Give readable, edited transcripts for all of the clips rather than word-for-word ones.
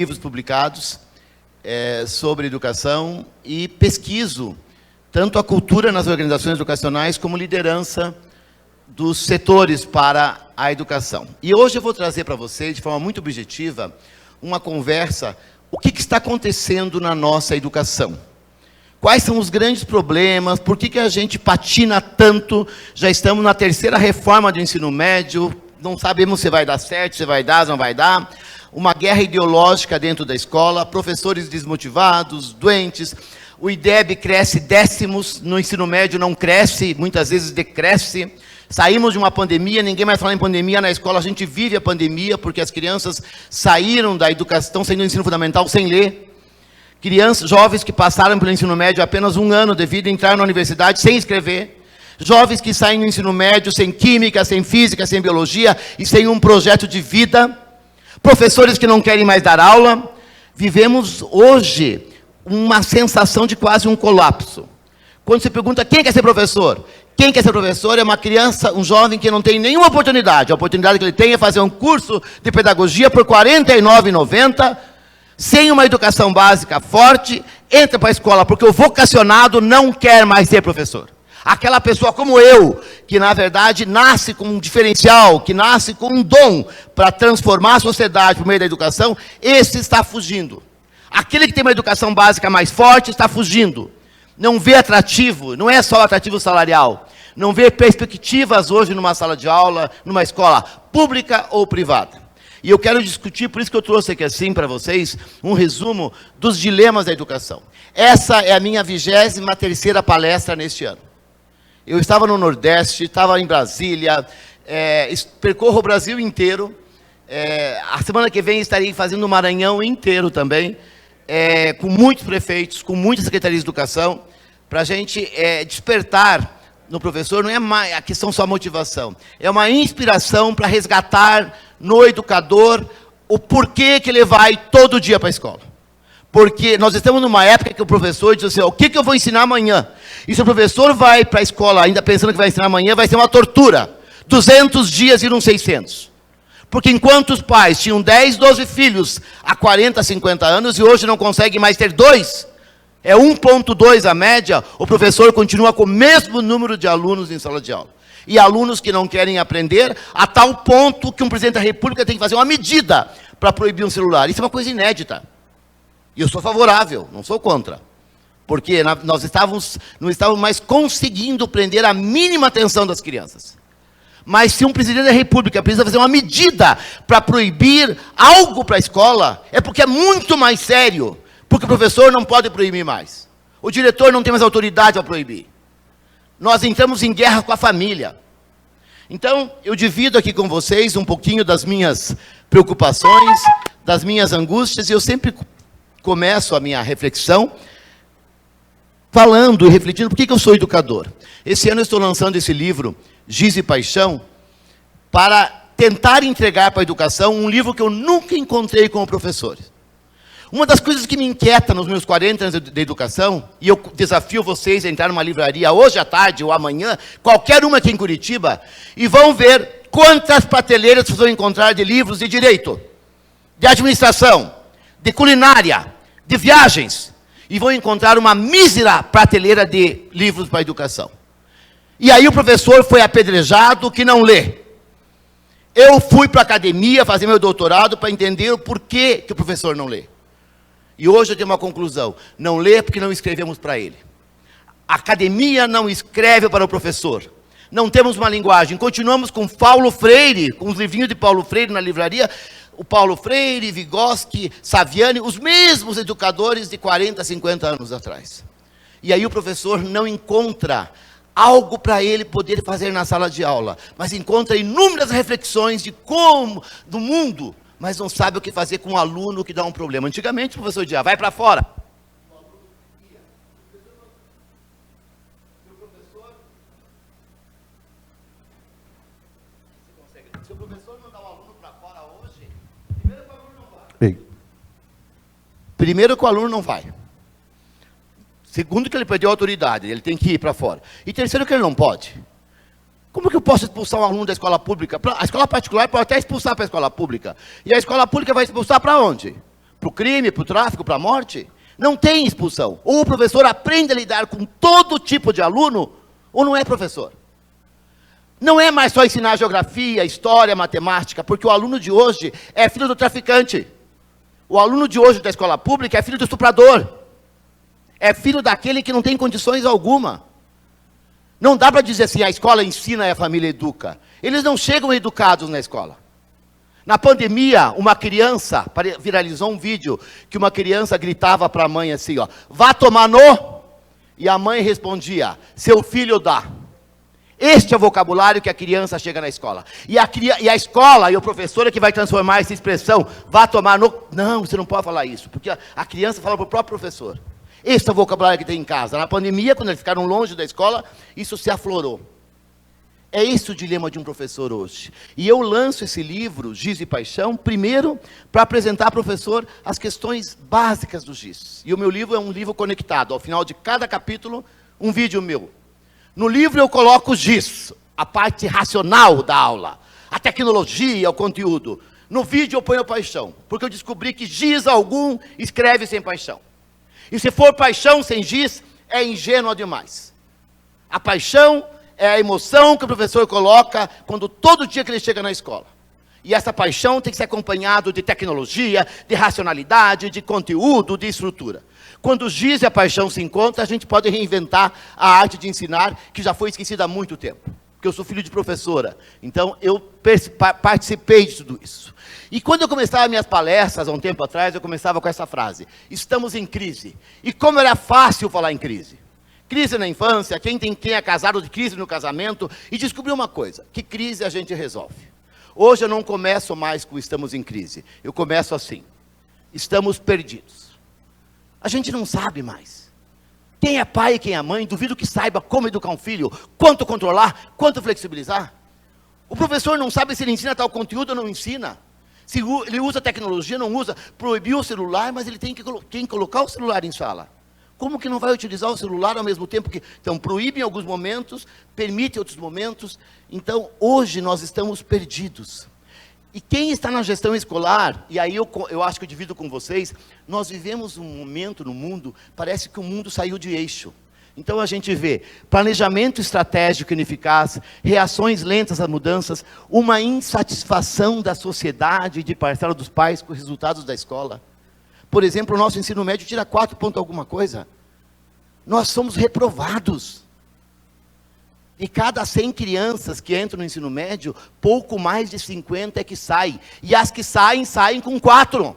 livros publicados sobre educação e pesquiso tanto a cultura nas organizações educacionais como liderança dos setores para a educação. E hoje eu vou trazer para vocês, de forma muito objetiva, uma conversa, o que está acontecendo na nossa educação. Quais são os grandes problemas, por que a gente patina tanto, já estamos na terceira reforma do ensino médio, não sabemos se vai dar certo, se vai dar, se não vai dar, uma guerra ideológica dentro da escola, professores desmotivados, doentes, o IDEB cresce décimos, no ensino médio não cresce, muitas vezes decresce, saímos de uma pandemia, ninguém mais fala em pandemia na escola, a gente vive a pandemia, porque as crianças saíram da educação, estão saindo do ensino fundamental sem ler, crianças, jovens que passaram pelo ensino médio apenas um ano devido a entrar na universidade sem escrever, jovens que saem do ensino médio sem química, sem física, sem biologia e sem um projeto de vida, professores que não querem mais dar aula. Vivemos hoje uma sensação de quase um colapso. Quando você pergunta quem quer ser professor, quem quer ser professor é uma criança, um jovem que não tem nenhuma oportunidade. A oportunidade que ele tem é fazer um curso de pedagogia por R$ 49,90, sem uma educação básica forte, entra para a escola porque o vocacionado não quer mais ser professor. Aquela pessoa como eu, que na verdade nasce com um diferencial, que nasce com um dom para transformar a sociedade por meio da educação, esse está fugindo. Aquele que tem uma educação básica mais forte está fugindo. Não vê atrativo, não é só atrativo salarial, não vê perspectivas hoje numa sala de aula, numa escola pública ou privada. E eu quero discutir, por isso que eu trouxe aqui assim para vocês, um resumo dos dilemas da educação. Essa é a minha 23ª palestra neste ano. Eu estava no Nordeste, estava em Brasília, percorro o Brasil inteiro. A semana que vem estarei fazendo o Maranhão inteiro também, com muitos prefeitos, com muitas secretarias de educação, para a gente despertar no professor, não é a questão só motivação, é uma inspiração para resgatar no educador o porquê que ele vai todo dia para a escola. Porque nós estamos numa época que o professor diz assim, o que eu vou ensinar amanhã? E se o professor vai para a escola ainda pensando que vai ensinar amanhã, vai ser uma tortura. 200 dias viram 600. Porque enquanto os pais tinham 10, 12 filhos há 40, 50 anos e hoje não conseguem mais ter 2, é 1,2 a média, o professor continua com o mesmo número de alunos em sala de aula. E alunos que não querem aprender, a tal ponto que um presidente da República tem que fazer uma medida para proibir um celular. Isso é uma coisa inédita. E eu sou favorável, não sou contra. Porque nós não estávamos mais conseguindo prender a mínima atenção das crianças. Mas se um presidente da República precisa fazer uma medida para proibir algo para a escola, é porque é muito mais sério. Porque o professor não pode proibir mais. O diretor não tem mais autoridade para proibir. Nós entramos em guerra com a família. Então, eu divido aqui com vocês um pouquinho das minhas preocupações, das minhas angústias, e eu sempre começo a minha reflexão falando e refletindo por que eu sou educador. Esse ano eu estou lançando esse livro, Giz e Paixão, para tentar entregar para a educação um livro que eu nunca encontrei como professor. Uma das coisas que me inquieta nos meus 40 anos de educação, e eu desafio vocês a entrar numa livraria hoje à tarde ou amanhã, qualquer uma aqui em Curitiba, e vão ver quantas prateleiras vocês vão encontrar de livros de direito, de administração, de culinária, de viagens, e vão encontrar uma mísera prateleira de livros para a educação. E aí o professor foi apedrejado que não lê. Eu fui para a academia fazer meu doutorado para entender o porquê que o professor não lê. E hoje eu tenho uma conclusão, não lê porque não escrevemos para ele. A academia não escreve para o professor. Não temos uma linguagem, continuamos com Paulo Freire, com os livrinhos de Paulo Freire na livraria, o Paulo Freire, Vygotsky, Saviani, os mesmos educadores de 40, 50 anos atrás. E aí o professor não encontra algo para ele poder fazer na sala de aula, mas encontra inúmeras reflexões de como, do mundo, mas não sabe o que fazer com um aluno que dá um problema. Antigamente o professor dizia, vai para fora. Se o professor mandar o aluno para fora hoje, primeiro que o aluno não vai. Primeiro que o aluno não vai. Segundo que ele perdeu a autoridade, ele tem que ir para fora. E terceiro que ele não pode. Como que eu posso expulsar um aluno da escola pública? A escola particular pode até expulsar para a escola pública. E a escola pública vai expulsar para onde? para o crime, para o tráfico, para a morte? Não tem expulsão. Ou o professor aprende a lidar com todo tipo de aluno, ou não é professor. Não é mais só ensinar geografia, história, matemática, porque o aluno de hoje é filho do traficante. O aluno de hoje da escola pública é filho do estuprador. É filho daquele que não tem condições alguma. Não dá para dizer assim, a escola ensina e a família educa. Eles não chegam educados na escola. Na pandemia, uma criança, viralizou um vídeo, que uma criança gritava para a mãe assim, ó, vá tomar no, e a mãe respondia, seu filho dá. Este é o vocabulário que a criança chega na escola. E a escola e o professor é que vai transformar essa expressão, vá tomar no... Não, você não pode falar isso, porque a criança fala para o próprio professor. Esse é o vocabulário que tem em casa. Na pandemia, quando eles ficaram longe da escola, isso se aflorou. É esse o dilema de um professor hoje. E eu lanço esse livro, Giz e Paixão, primeiro, para apresentar ao professor as questões básicas do Giz. E o meu livro é um livro conectado. Ao final de cada capítulo, um vídeo meu. No livro eu coloco o Giz, a parte racional da aula, a tecnologia, o conteúdo. No vídeo eu ponho a paixão, porque eu descobri que giz algum escreve sem paixão. E se for paixão sem giz, é ingênua demais. A paixão é a emoção que o professor coloca quando todo dia que ele chega na escola. E essa paixão tem que ser acompanhado de tecnologia, de racionalidade, de conteúdo, de estrutura. Quando o giz e a paixão se encontram, a gente pode reinventar a arte de ensinar, que já foi esquecida há muito tempo. Porque eu sou filho de professora, então eu participei de tudo isso. E quando eu começava minhas palestras, há um tempo atrás, eu começava com essa frase, estamos em crise. E como era fácil falar em crise. Crise na infância, quem é casado de crise no casamento, e descobri uma coisa, que crise a gente resolve. Hoje eu não começo mais com estamos em crise, eu começo assim, estamos perdidos. A gente não sabe mais. Quem é pai e quem é mãe, duvido que saiba como educar um filho, quanto controlar, quanto flexibilizar. O professor não sabe se ele ensina tal conteúdo ou não ensina. Se ele usa tecnologia, não usa. Proibiu o celular, mas ele tem que colocar o celular em sala. Como que não vai utilizar o celular ao mesmo tempo que... Então, proíbe em alguns momentos, permite em outros momentos. Então, hoje nós estamos perdidos. E quem está na gestão escolar, e aí eu acho que eu divido com vocês, nós vivemos um momento no mundo, parece que o mundo saiu de eixo. Então a gente vê planejamento estratégico ineficaz, reações lentas às mudanças, uma insatisfação da sociedade, de parcela dos pais com os resultados da escola. Por exemplo, o nosso ensino médio tira 4 pontos alguma coisa. Nós somos reprovados. De cada 100 crianças que entram no ensino médio, pouco mais de 50 é que saem. E as que saem, saem com 4.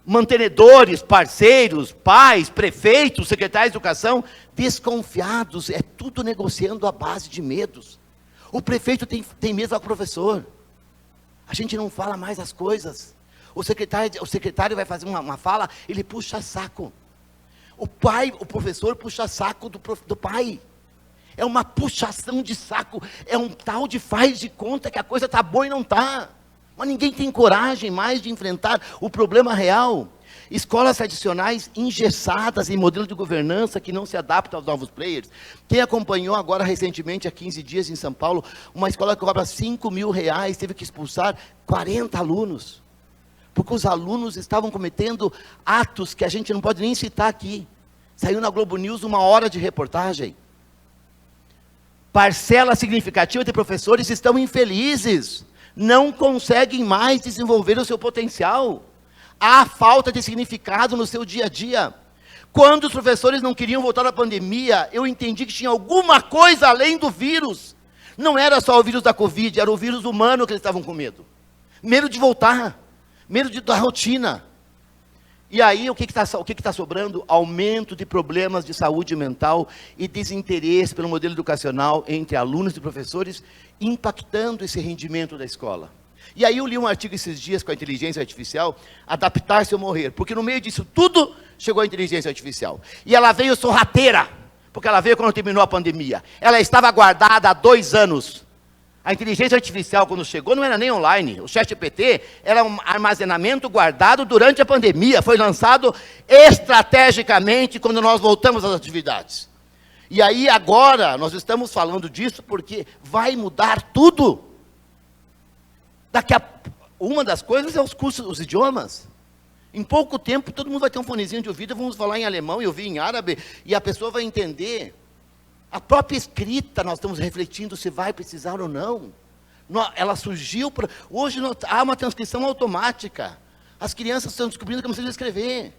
Mantenedores, parceiros, pais, prefeitos, secretários de educação, desconfiados. É tudo negociando à base de medos. O prefeito tem medo do professor. A gente não fala mais as coisas. O secretário vai fazer uma fala, ele puxa saco. O professor puxa saco do pai. É uma puxação de saco. É um tal de faz de conta que a coisa está boa e não está. Mas ninguém tem coragem mais de enfrentar o problema real. Escolas tradicionais engessadas em modelo de governança que não se adaptam aos novos players. Quem acompanhou agora recentemente, há 15 dias em São Paulo, uma escola que cobra R$5.000, teve que expulsar 40 alunos. Porque os alunos estavam cometendo atos que a gente não pode nem citar aqui. Saiu na Globo News 1 hora de reportagem. Parcela significativa de professores estão infelizes. Não conseguem mais desenvolver o seu potencial. Há falta de significado no seu dia a dia. Quando os professores não queriam voltar da pandemia, eu entendi que tinha alguma coisa além do vírus. Não era só o vírus da Covid, era o vírus humano que eles estavam com medo. Medo de voltar. Medo da rotina. E aí, o que está sobrando? Aumento de problemas de saúde mental e desinteresse pelo modelo educacional entre alunos e professores, impactando esse rendimento da escola. E aí eu li um artigo esses dias com a inteligência artificial, adaptar-se ou morrer, porque no meio disso tudo, chegou a inteligência artificial. E ela veio sorrateira, porque ela veio quando terminou a pandemia. Ela estava guardada há 2 anos. A inteligência artificial, quando chegou, não era nem online. O ChatGPT era um armazenamento guardado durante a pandemia. Foi lançado estrategicamente quando nós voltamos às atividades. E aí, agora, nós estamos falando disso porque vai mudar tudo. uma das coisas é os cursos, os idiomas. Em pouco tempo, todo mundo vai ter um fonezinho de ouvido, vamos falar em alemão e ouvir em árabe, e a pessoa vai entender. A própria escrita, nós estamos refletindo se vai precisar ou não. Ela surgiu, hoje há uma transcrição automática. As crianças estão descobrindo como se escrever.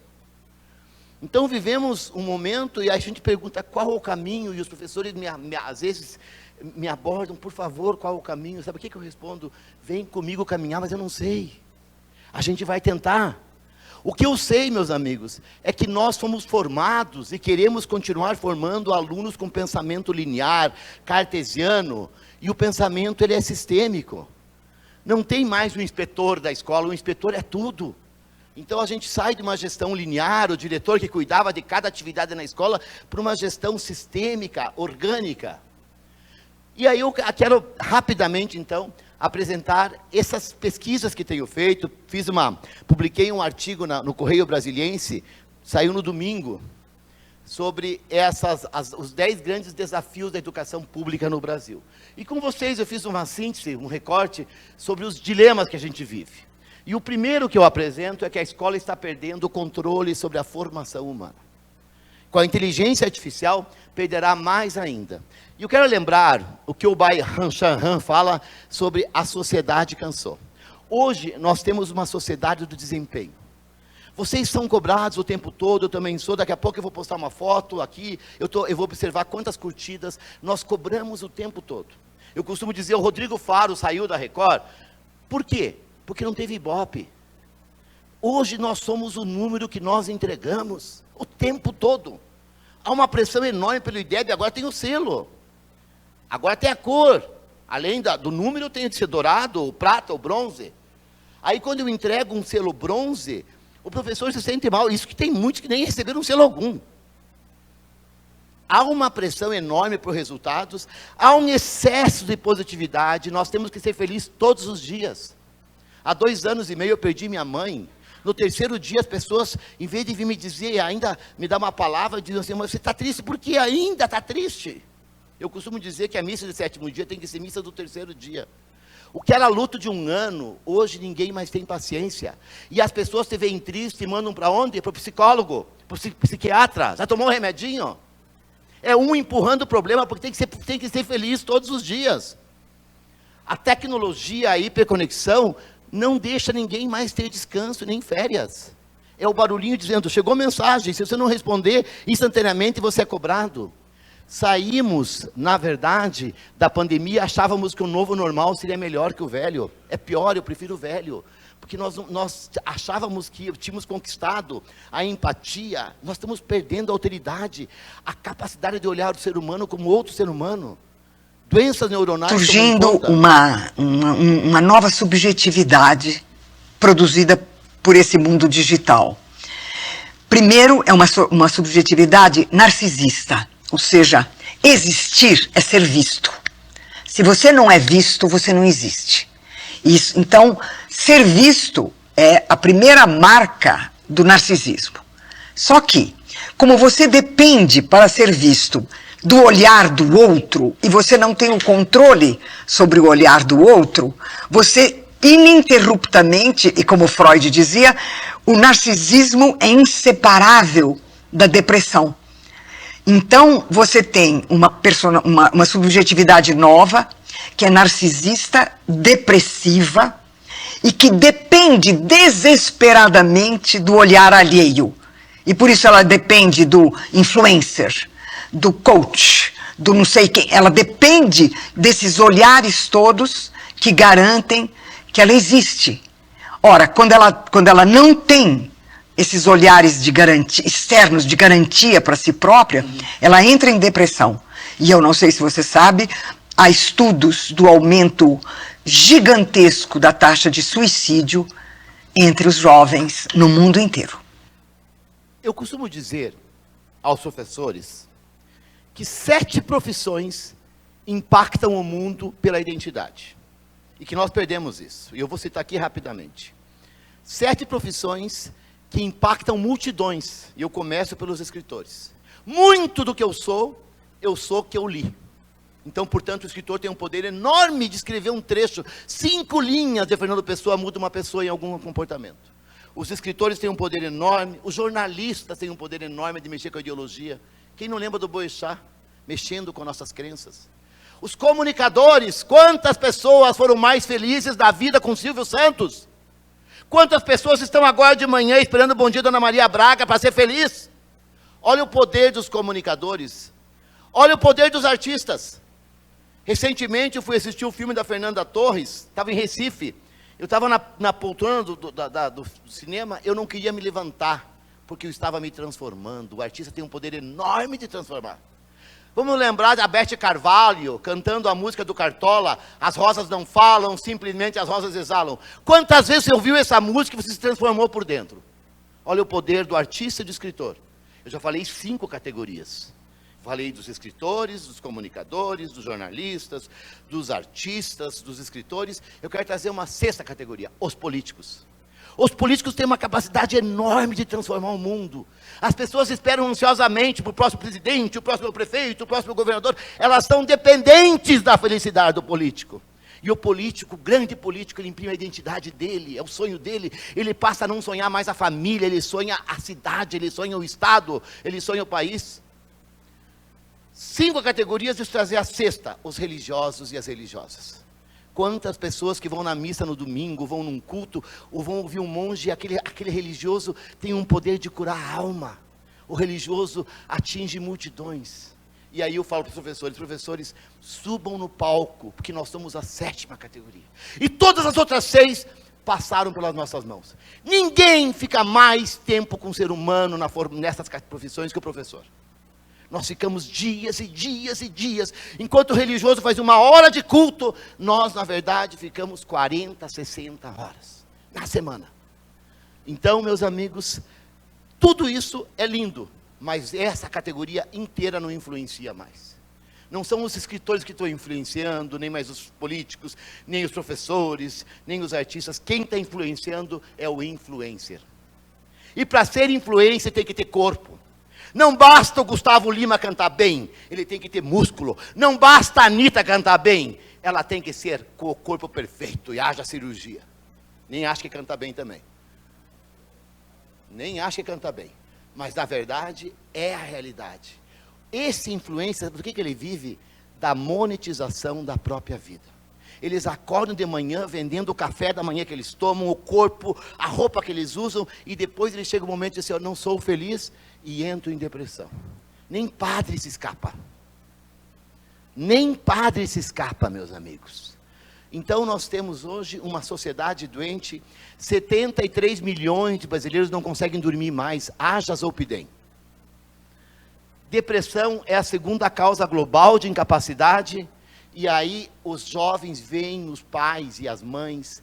Então, vivemos um momento, e a gente pergunta qual é o caminho, e os professores, às vezes, me abordam, por favor, qual é o caminho? Sabe o que eu respondo? Vem comigo caminhar, mas eu não sei. A gente vai tentar. O que eu sei, meus amigos, é que nós fomos formados e queremos continuar formando alunos com pensamento linear, cartesiano, e o pensamento ele é sistêmico. Não tem mais o inspetor da escola, o inspetor é tudo. Então a gente sai de uma gestão linear, o diretor que cuidava de cada atividade na escola, para uma gestão sistêmica, orgânica. E aí eu quero rapidamente, então, apresentar essas pesquisas que tenho feito. Publiquei um artigo no Correio Brasiliense, saiu no domingo, sobre os 10 grandes desafios da educação pública no Brasil. E com vocês eu fiz uma síntese, um recorte, sobre os dilemas que a gente vive. E o primeiro que eu apresento é que a escola está perdendo o controle sobre a formação humana. Com a inteligência artificial, perderá mais ainda. E eu quero lembrar o que o Byung-Chul Han fala sobre a sociedade cansou. Hoje, nós temos uma sociedade do desempenho. Vocês são cobrados o tempo todo, eu também sou, daqui a pouco eu vou postar uma foto aqui, eu vou observar quantas curtidas, nós cobramos o tempo todo. Eu costumo dizer, o Rodrigo Faro saiu da Record, por quê? Porque não teve Ibope. Hoje nós somos o número que nós entregamos, o tempo todo. Há uma pressão enorme pelo IDEB, agora tem o selo. Agora tem a cor. Além do número, tem de ser dourado, o prata, o bronze. Aí quando eu entrego um selo bronze, o professor se sente mal. Isso que tem muitos que nem receberam um selo algum. Há uma pressão enorme por resultados, há um excesso de positividade, nós temos que ser felizes todos os dias. Há 2 anos e meio eu perdi minha mãe. No 3º dia as pessoas, em vez de vir me dizer, ainda me dar uma palavra, dizem assim, mas você está triste, por que ainda está triste? Eu costumo dizer que a missa do 7º dia tem que ser missa do 3º dia. O que era luto de 1 ano, hoje ninguém mais tem paciência. E as pessoas se veem tristes e mandam para onde? Para o psicólogo, para o psiquiatra. Já tomou um remedinho? É um empurrando o problema, porque tem que ser feliz todos os dias. A tecnologia, a hiperconexão, não deixa ninguém mais ter descanso, nem férias. É o barulhinho dizendo, chegou mensagem, se você não responder, instantaneamente você é cobrado. Saímos, na verdade, da pandemia, achávamos que o novo normal seria melhor que o velho. É pior, eu prefiro o velho. Porque nós achávamos que tínhamos conquistado a empatia, nós estamos perdendo a alteridade, a capacidade de olhar o ser humano como outro ser humano. Doenças neuronais... Surgindo uma nova subjetividade produzida por esse mundo digital. Primeiro, é uma subjetividade narcisista, ou seja, existir é ser visto. Se você não é visto, você não existe. Isso, então, ser visto é a primeira marca do narcisismo. Só que, como você depende para ser visto do olhar do outro, e você não tem o controle sobre o olhar do outro, você ininterruptamente, e como Freud dizia, o narcisismo é inseparável da depressão. Então, você tem uma subjetividade nova, que é narcisista, depressiva, e que depende desesperadamente do olhar alheio. E por isso ela depende do influencer, do coach, do não sei quem. Ela depende desses olhares todos que garantem que ela existe. Ora, quando ela não tem esses olhares de garantia, externos de garantia para si própria, ela entra em depressão. E eu não sei se você sabe, há estudos do aumento gigantesco da taxa de suicídio entre os jovens no mundo inteiro. Eu costumo dizer aos professores que 7 profissões impactam o mundo pela identidade. E que nós perdemos isso. E eu vou citar aqui rapidamente. 7 profissões que impactam multidões. E eu começo pelos escritores. Muito do que eu sou que eu li. Então, portanto, o escritor tem um poder enorme de escrever um trecho. 5 linhas de Fernando Pessoa muda uma pessoa em algum comportamento. Os escritores têm um poder enorme, os jornalistas têm um poder enorme de mexer com a ideologia. Quem não lembra do Boechat, mexendo com nossas crenças? Os comunicadores, quantas pessoas foram mais felizes da vida com Silvio Santos? Quantas pessoas estão agora de manhã esperando o Bom Dia Dona Maria Braga para ser feliz? Olha o poder dos comunicadores. Olha o poder dos artistas. Recentemente eu fui assistir o filme da Fernanda Torres, estava em Recife. Eu estava na poltrona do cinema, eu não queria me levantar, porque eu estava me transformando. O artista tem um poder enorme de transformar. Vamos lembrar da Beth Carvalho, cantando a música do Cartola, As Rosas Não Falam, Simplesmente as Rosas Exalam. Quantas vezes você ouviu essa música e você se transformou por dentro? Olha o poder do artista e do escritor. Eu já falei 5 categorias. Falei dos escritores, dos comunicadores, dos jornalistas, dos artistas, dos escritores. Eu quero trazer uma 6ª categoria, os políticos. Os políticos têm uma capacidade enorme de transformar o mundo. As pessoas esperam ansiosamente para o próximo presidente, o próximo prefeito, o próximo governador. Elas são dependentes da felicidade do político. E o político, o grande político, ele imprime a identidade dele, é o sonho dele. Ele passa a não sonhar mais a família, ele sonha a cidade, ele sonha o estado, ele sonha o país. 5 categorias, deixa eu trazer a 6ª, os religiosos e as religiosas. Quantas pessoas que vão na missa no domingo, vão num culto, ou vão ouvir um monge, aquele religioso tem um poder de curar a alma. O religioso atinge multidões. E aí eu falo para os professores, subam no palco, porque nós somos a 7ª categoria. E todas as outras 6 passaram pelas nossas mãos. Ninguém fica mais tempo com o ser humano nessas profissões que o professor. Nós ficamos dias e dias e dias. Enquanto o religioso faz 1 hora de culto, nós, na verdade, ficamos 40, 60 horas na semana. Então, meus amigos, tudo isso é lindo, mas essa categoria inteira não influencia mais. Não são os escritores que estão influenciando, nem mais os políticos, nem os professores, nem os artistas. Quem está influenciando é o influencer. E para ser influencer tem que ter corpo. Não basta o Gustavo Lima cantar bem, ele tem que ter músculo. Não basta a Anitta cantar bem, ela tem que ser com o corpo perfeito e haja cirurgia. Nem acho que canta bem também. Nem acho que canta bem. Mas, na verdade, é a realidade. Esse influencer, do que ele vive? Da monetização da própria vida. Eles acordam de manhã vendendo o café da manhã que eles tomam, o corpo, a roupa que eles usam, e depois ele chega um momento e diz assim, eu não sou feliz, e entro em depressão. Nem padre se escapa. Nem padre se escapa, meus amigos. Então nós temos hoje uma sociedade doente, 73 milhões de brasileiros não conseguem dormir mais, haja Zolpidem. Depressão é a 2ª causa global de incapacidade, e aí os jovens veem os pais e as mães,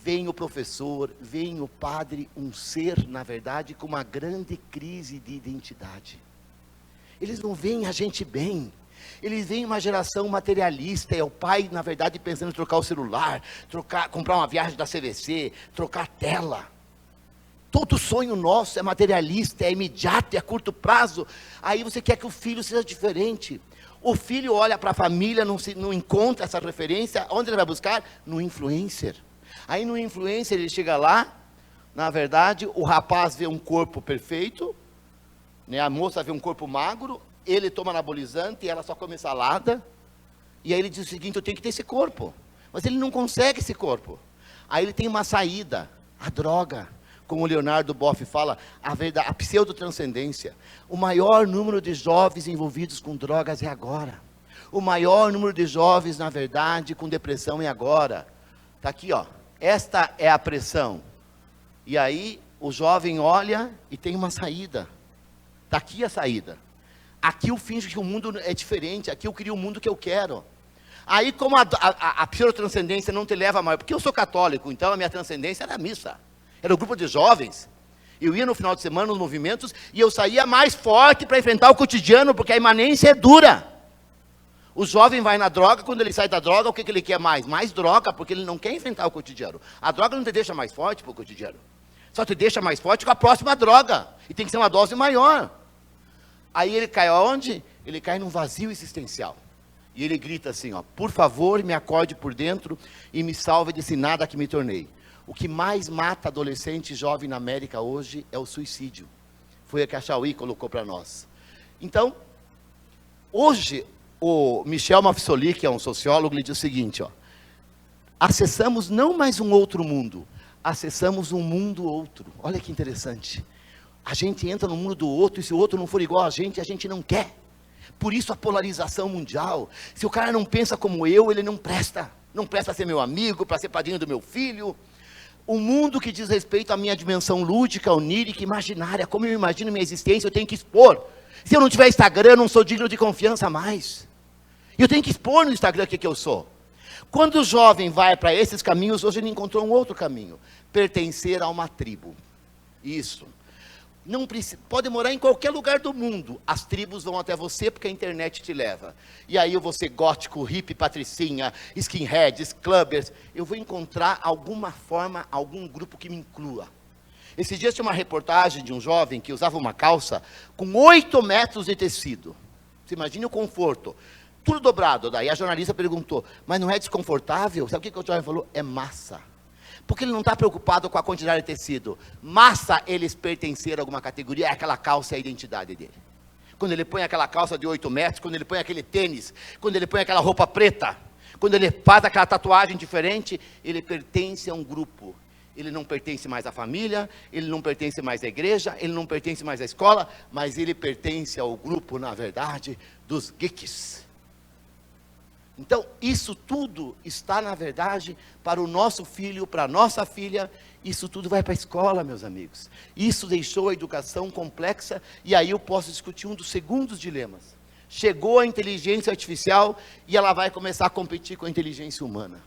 veem o professor, veem o padre, um ser, na verdade, com uma grande crise de identidade. Eles não veem a gente bem. Eles veem uma geração materialista, é o pai, na verdade, pensando em trocar o celular, comprar uma viagem da CVC, trocar a tela. Todo sonho nosso é materialista, é imediato, é a curto prazo. Aí você quer que o filho seja diferente. O filho olha para a família, não encontra essa referência, onde ele vai buscar? No influencer. Aí no influencer ele chega lá, na verdade, o rapaz vê um corpo perfeito, né, a moça vê um corpo magro, ele toma anabolizante e ela só come salada, e aí ele diz o seguinte, eu tenho que ter esse corpo, mas ele não consegue esse corpo. Aí ele tem uma saída, a droga, como o Leonardo Boff fala, a pseudotranscendência. O maior número de jovens envolvidos com drogas é agora. O maior número de jovens, na verdade, com depressão é agora. Está aqui, ó. Esta é a pressão. E aí, o jovem olha e tem uma saída. Está aqui a saída. Aqui eu finjo que o mundo é diferente. Aqui eu crio o mundo que eu quero. Aí, como a pseudotranscendência não te leva a maior... Porque eu sou católico, então a minha transcendência era a missa. Era o grupo de jovens. Eu ia no final de semana nos movimentos e eu saía mais forte para enfrentar o cotidiano, porque a imanência é dura. O jovem vai na droga, quando ele sai da droga, o que ele quer mais? Mais droga, porque ele não quer enfrentar o cotidiano. A droga não te deixa mais forte para o cotidiano. Só te deixa mais forte com a próxima droga. E tem que ser uma dose maior. Aí ele cai aonde? Ele cai num vazio existencial. E ele grita assim, ó, por favor, me acorde por dentro e me salve desse nada que me tornei. O que mais mata adolescente e jovem na América hoje é o suicídio. Foi o que a Chauí colocou para nós. Então, hoje, o Michel Mafsoli, que é um sociólogo, ele diz o seguinte, ó, acessamos não mais um outro mundo, acessamos um mundo outro. Olha que interessante. A gente entra no mundo do outro, e se o outro não for igual a gente não quer. Por isso a polarização mundial. Se o cara não pensa como eu, ele não presta. Não presta para ser meu amigo, para ser padrinho do meu filho. O mundo que diz respeito à minha dimensão lúdica, onírica, imaginária, como eu imagino minha existência, eu tenho que expor. Se eu não tiver Instagram, eu não sou digno de confiança mais. Eu tenho que expor no Instagram o que eu sou. Quando o jovem vai para esses caminhos, hoje ele encontrou um outro caminho. Pertencer a uma tribo. Isso. Não precisa, pode morar em qualquer lugar do mundo, as tribos vão até você porque a internet te leva. E aí eu vou ser gótico, hippie, patricinha, skinheads, clubbers, eu vou encontrar alguma forma, algum grupo que me inclua. Esses dias tinha uma reportagem de um jovem que usava uma calça com 8 metros de tecido. Você imagina o conforto, tudo dobrado. Daí a jornalista perguntou, mas não é desconfortável? Sabe o que o jovem falou? É massa. Porque ele não está preocupado com a quantidade de tecido. Massa eles pertencer a alguma categoria, aquela calça é a identidade dele. Quando ele põe aquela calça de 8 metros, quando ele põe aquele tênis, quando ele põe aquela roupa preta, quando ele faz aquela tatuagem diferente, ele pertence a um grupo. Ele não pertence mais à família, ele não pertence mais à igreja, ele não pertence mais à escola, mas ele pertence ao grupo, na verdade, dos geeks. Então, isso tudo está, na verdade, para o nosso filho, para a nossa filha, isso tudo vai para a escola, meus amigos. Isso deixou a educação complexa, e aí eu posso discutir um dos segundos dilemas. Chegou a inteligência artificial, e ela vai começar a competir com a inteligência humana.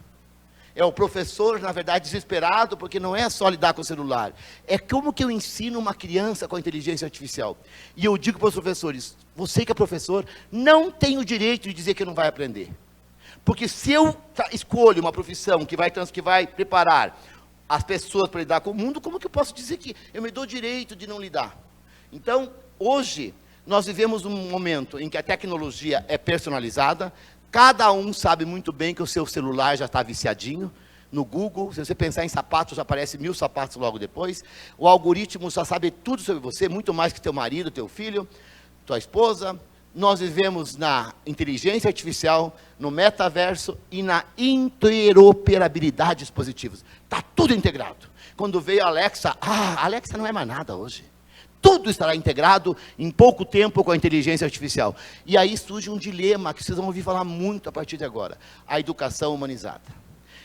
É o professor, na verdade, desesperado, porque não é só lidar com o celular. É como que eu ensino uma criança com a inteligência artificial. E eu digo para os professores, você que é professor, não tem o direito de dizer que não vai aprender. Porque se eu escolho uma profissão que vai preparar as pessoas para lidar com o mundo, como que eu posso dizer que eu me dou direito de não lidar? Então, hoje, nós vivemos um momento em que a tecnologia é personalizada, cada um sabe muito bem que o seu celular já está viciadinho. No Google, se você pensar em sapatos, já aparece 1000 sapatos logo depois. O algoritmo já sabe tudo sobre você, muito mais que teu marido, teu filho, tua esposa. Nós vivemos na inteligência artificial, no metaverso e na interoperabilidade de dispositivos. Está tudo integrado. Quando veio a Alexa, a Alexa não é mais nada hoje. Tudo estará integrado em pouco tempo com a inteligência artificial. E aí surge um dilema que vocês vão ouvir falar muito a partir de agora. A educação humanizada.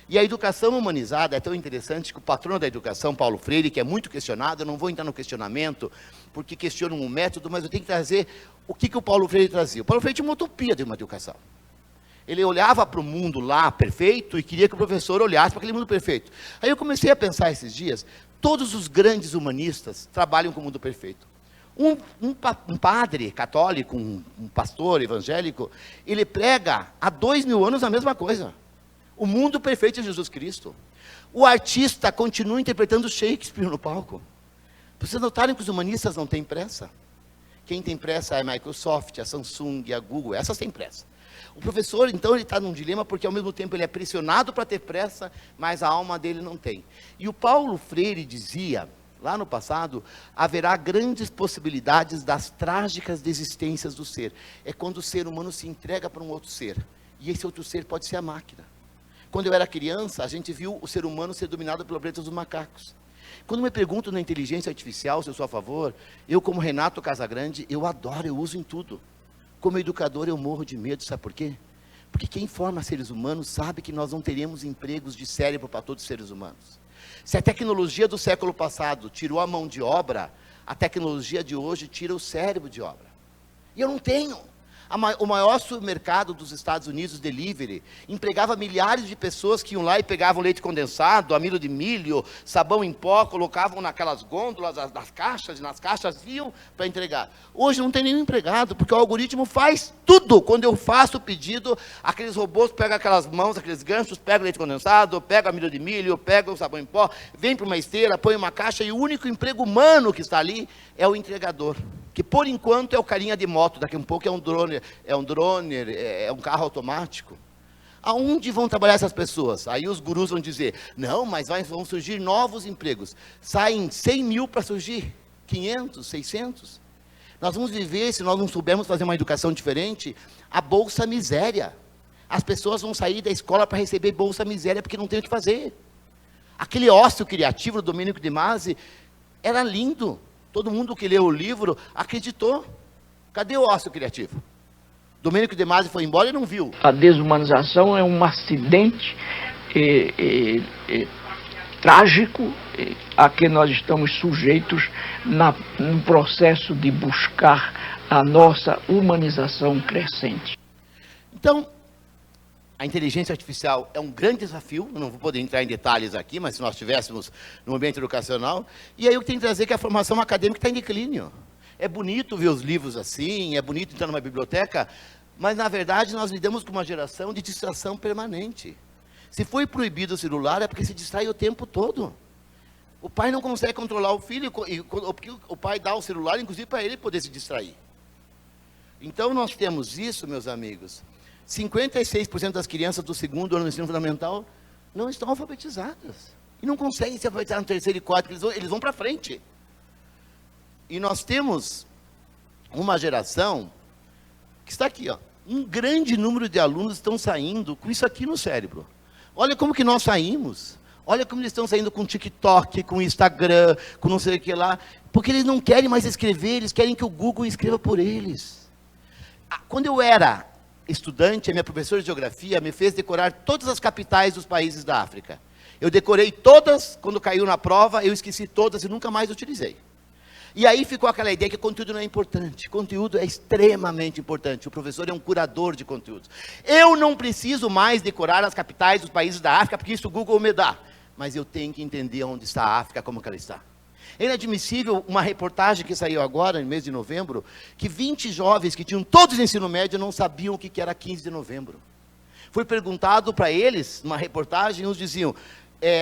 E a educação humanizada é tão interessante que o patrono da educação, Paulo Freire, que é muito questionado, eu não vou entrar no questionamento, porque questionam o método, mas eu tenho que trazer o que o Paulo Freire trazia. O Paulo Freire tinha uma utopia de uma educação. Ele olhava para o mundo lá perfeito e queria que o professor olhasse para aquele mundo perfeito. Aí eu comecei a pensar esses dias, todos os grandes humanistas trabalham com o mundo perfeito. Um padre católico, um pastor evangélico, ele prega há 2000 anos a mesma coisa. O mundo perfeito é Jesus Cristo. O artista continua interpretando Shakespeare no palco. Vocês notarem que os humanistas não têm pressa? Quem tem pressa é a Microsoft, a Samsung, a Google, essas têm pressa. O professor, então, ele está num dilema porque ao mesmo tempo ele é pressionado para ter pressa, mas a alma dele não tem. E o Paulo Freire dizia, lá no passado, haverá grandes possibilidades das trágicas desistências do ser. É quando o ser humano se entrega para um outro ser. E esse outro ser pode ser a máquina. Quando eu era criança, a gente viu o ser humano ser dominado pelo planeta dos macacos. Quando me perguntam na inteligência artificial, se eu sou a favor, eu como Renato Casagrande, eu adoro, eu uso em tudo. Como educador, eu morro de medo, sabe por quê? Porque quem forma seres humanos sabe que nós não teremos empregos de cérebro para todos os seres humanos. Se a tecnologia do século passado tirou a mão de obra, a tecnologia de hoje tira o cérebro de obra. E eu não tenho. O maior supermercado dos Estados Unidos, Delivery, empregava milhares de pessoas que iam lá e pegavam leite condensado, amido de milho, sabão em pó, colocavam naquelas gôndolas, nas caixas iam para entregar. Hoje não tem nenhum empregado, porque o algoritmo faz tudo. Quando eu faço o pedido, aqueles robôs pegam aquelas mãos, aqueles ganchos, pegam o leite condensado, pegam amido de milho, pegam o sabão em pó, vem para uma esteira, põe uma caixa, e o único emprego humano que está ali é o entregador. que por enquanto é o carinha de moto, daqui a um pouco é um drone, é um carro automático. Aonde vão trabalhar essas pessoas? Aí os gurus vão dizer, não, mas vão surgir novos empregos. Saem 100 mil para surgir 500, 600. Nós vamos viver, se nós não soubermos fazer uma educação diferente, a bolsa miséria. As pessoas vão sair da escola para receber bolsa miséria porque não tem o que fazer. Aquele ócio criativo do Domênico de Masi era lindo. Todo mundo que leu o livro acreditou. Cadê o ócio criativo? Domênico de Masi foi embora e não viu. A desumanização é um acidente trágico a que nós estamos sujeitos no processo de buscar a nossa humanização crescente. Então, a inteligência artificial é um grande desafio, eu não vou poder entrar em detalhes aqui, mas se nós estivéssemos no ambiente educacional, e aí eu tenho que trazer que a formação acadêmica está em declínio. É bonito ver os livros assim, é bonito entrar numa biblioteca, mas na verdade nós lidamos com uma geração de distração permanente. Se foi proibido o celular é porque se distrai o tempo todo. O pai não consegue controlar o filho, porque o pai dá o celular, inclusive para ele poder se distrair. Então nós temos isso, meus amigos. 56% das crianças do segundo ano do ensino fundamental não estão alfabetizadas. E não conseguem se alfabetizar no terceiro e quarto, eles vão para frente. E nós temos uma geração que está aqui, ó. Um grande número de alunos estão saindo com isso aqui no cérebro. Olha como que nós saímos. Olha como eles estão saindo com TikTok, com Instagram, com não sei o que lá. Porque eles não querem mais escrever, eles querem que o Google escreva por eles. Quando eu era estudante, a minha professora de geografia me fez decorar todas as capitais dos países da África. Eu decorei todas, quando caiu na prova, eu esqueci todas e nunca mais utilizei. E aí ficou aquela ideia que conteúdo não é importante. Conteúdo é extremamente importante. O professor é um curador de conteúdos. Eu não preciso mais decorar as capitais dos países da África, porque isso o Google me dá. Mas eu tenho que entender onde está a África, como que ela está. É inadmissível uma reportagem que saiu agora, no mês de novembro, que 20 jovens que tinham todos ensino médio não sabiam o que era 15 de novembro. Foi perguntado para eles, numa reportagem, uns diziam,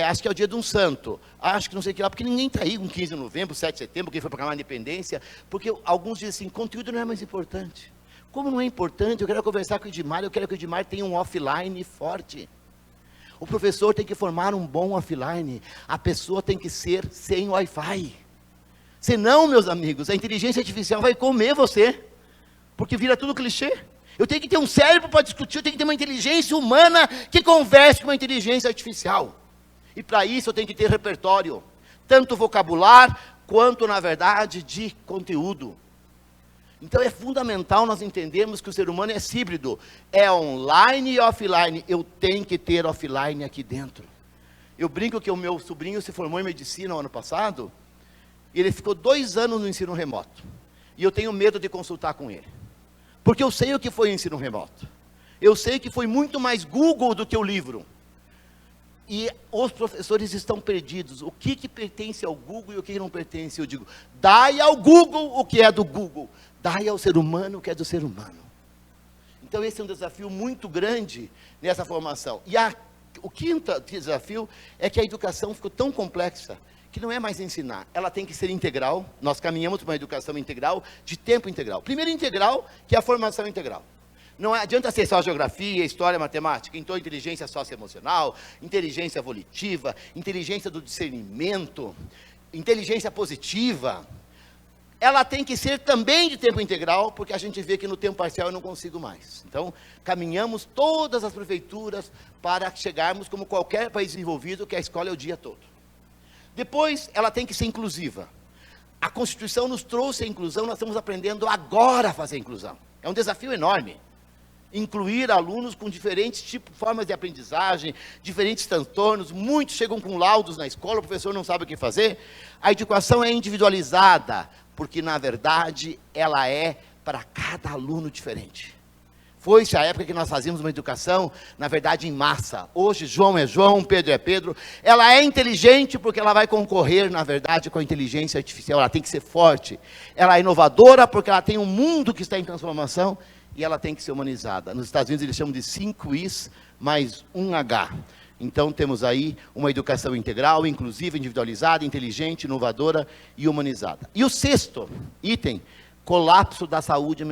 acho que é o dia de um santo, acho que não sei o que lá, porque ninguém está aí com 15 de novembro, 7 de setembro, quem foi proclamar a independência, porque alguns dizem assim, conteúdo não é mais importante. Como não é importante? Eu quero conversar com o Edmar, eu quero que o Edmar tenha um offline forte. O professor tem que formar um bom offline. A pessoa tem que ser sem Wi-Fi. Senão, meus amigos, a inteligência artificial vai comer você. Porque vira tudo clichê. Eu tenho que ter um cérebro para discutir, eu tenho que ter uma inteligência humana que converse com uma inteligência artificial. E para isso eu tenho que ter repertório. Tanto vocabular, quanto, na verdade, de conteúdo. Então é fundamental nós entendermos que o ser humano é híbrido, é online e offline, eu tenho que ter offline aqui dentro. Eu brinco que o meu sobrinho se formou em medicina no ano passado, e ele ficou 2 anos no ensino remoto, e eu tenho medo de consultar com ele, porque eu sei o que foi o ensino remoto, eu sei que foi muito mais Google do que o livro, e os professores estão perdidos, o que pertence ao Google e o que não pertence, eu digo, dai ao Google o que é do Google, dai ao ser humano o que é do ser humano. Então esse é um desafio muito grande nessa formação. E o quinto desafio é que a educação ficou tão complexa, que não é mais ensinar, ela tem que ser integral, nós caminhamos para uma educação integral, de tempo integral. Primeiro integral, que é a formação integral. Não adianta ser só geografia, história, matemática, então inteligência socioemocional, inteligência volitiva, inteligência do discernimento, inteligência positiva. Ela tem que ser também de tempo integral, porque a gente vê que no tempo parcial eu não consigo mais. Então, caminhamos todas as prefeituras para chegarmos como qualquer país desenvolvido, que a escola é o dia todo. Depois, ela tem que ser inclusiva. A Constituição nos trouxe a inclusão, nós estamos aprendendo agora a fazer a inclusão. É um desafio enorme. Incluir alunos com diferentes formas de aprendizagem, diferentes transtornos, muitos chegam com laudos na escola, o professor não sabe o que fazer. A educação é individualizada, porque na verdade ela é para cada aluno diferente. Foi-se a época que nós fazíamos uma educação, na verdade, em massa. Hoje, João é João, Pedro é Pedro. Ela é inteligente porque ela vai concorrer, na verdade, com a inteligência artificial. Ela tem que ser forte. Ela é inovadora porque ela tem um mundo que está em transformação e ela tem que ser humanizada. Nos Estados Unidos eles chamam de 5 Is mais 1 H. Então temos aí uma educação integral, inclusiva, individualizada, inteligente, inovadora e humanizada. E o sexto item, colapso da saúde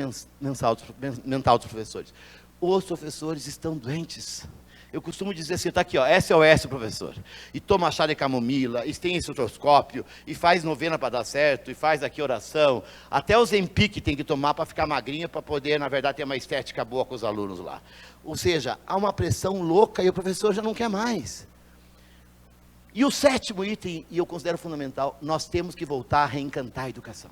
mental dos professores. Os professores estão doentes. Eu costumo dizer assim, está aqui, ó, SOS, professor. E toma chá de camomila, e tem estetoscópio, e faz novena para dar certo, e faz aqui oração. Até o Zempic tem que tomar para ficar magrinho, para poder, na verdade, ter uma estética boa com os alunos lá. Ou seja, há uma pressão louca e o professor já não quer mais. E o 7º item, e eu considero fundamental, nós temos que voltar a reencantar a educação.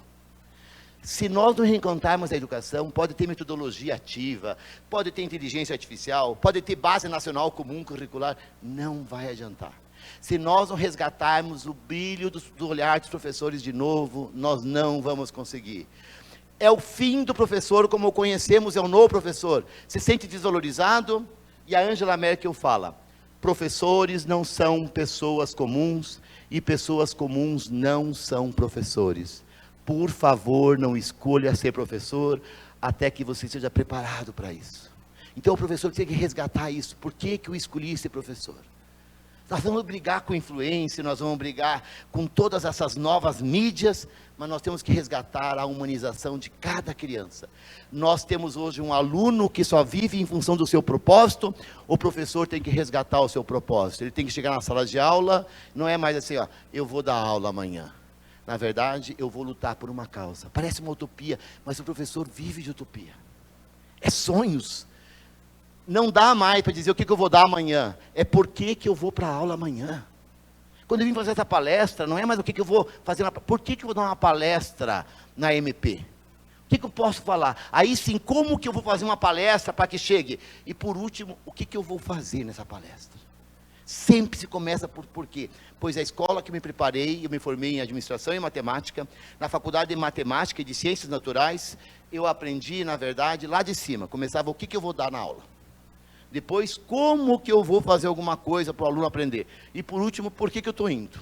Se nós não reencantarmos a educação, pode ter metodologia ativa, pode ter inteligência artificial, pode ter base nacional comum curricular, não vai adiantar. Se nós não resgatarmos o brilho do olhar dos professores de novo, nós não vamos conseguir. É o fim do professor como o conhecemos, é o novo professor. Se sente desvalorizado, e a Angela Merkel fala, professores não são pessoas comuns, e pessoas comuns não são professores. Por favor, não escolha ser professor até que você esteja preparado para isso. Então o professor tem que resgatar isso. Por que eu escolhi ser professor? Nós vamos brigar com influência, nós vamos brigar com todas essas novas mídias, mas nós temos que resgatar a humanização de cada criança. Nós temos hoje um aluno que só vive em função do seu propósito, o professor tem que resgatar o seu propósito. Ele tem que chegar na sala de aula, não é mais assim, ó, eu vou dar aula amanhã. Na verdade, eu vou lutar por uma causa. Parece uma utopia, mas o professor vive de utopia. É sonhos. Não dá mais para dizer o que eu vou dar amanhã. É por que eu vou para a aula amanhã. Quando eu vim fazer essa palestra, não é mais o que eu vou fazer. Por que eu vou dar uma palestra na MP? O que eu posso falar? Aí sim, como que eu vou fazer uma palestra para que chegue? E por último, o que eu vou fazer nessa palestra? Sempre se começa por quê? Pois a escola que me preparei, eu me formei em administração e matemática, na faculdade de matemática e de ciências naturais, eu aprendi, na verdade, lá de cima. Começava o que eu vou dar na aula. Depois, como que eu vou fazer alguma coisa para o aluno aprender. E por último, por que eu estou indo?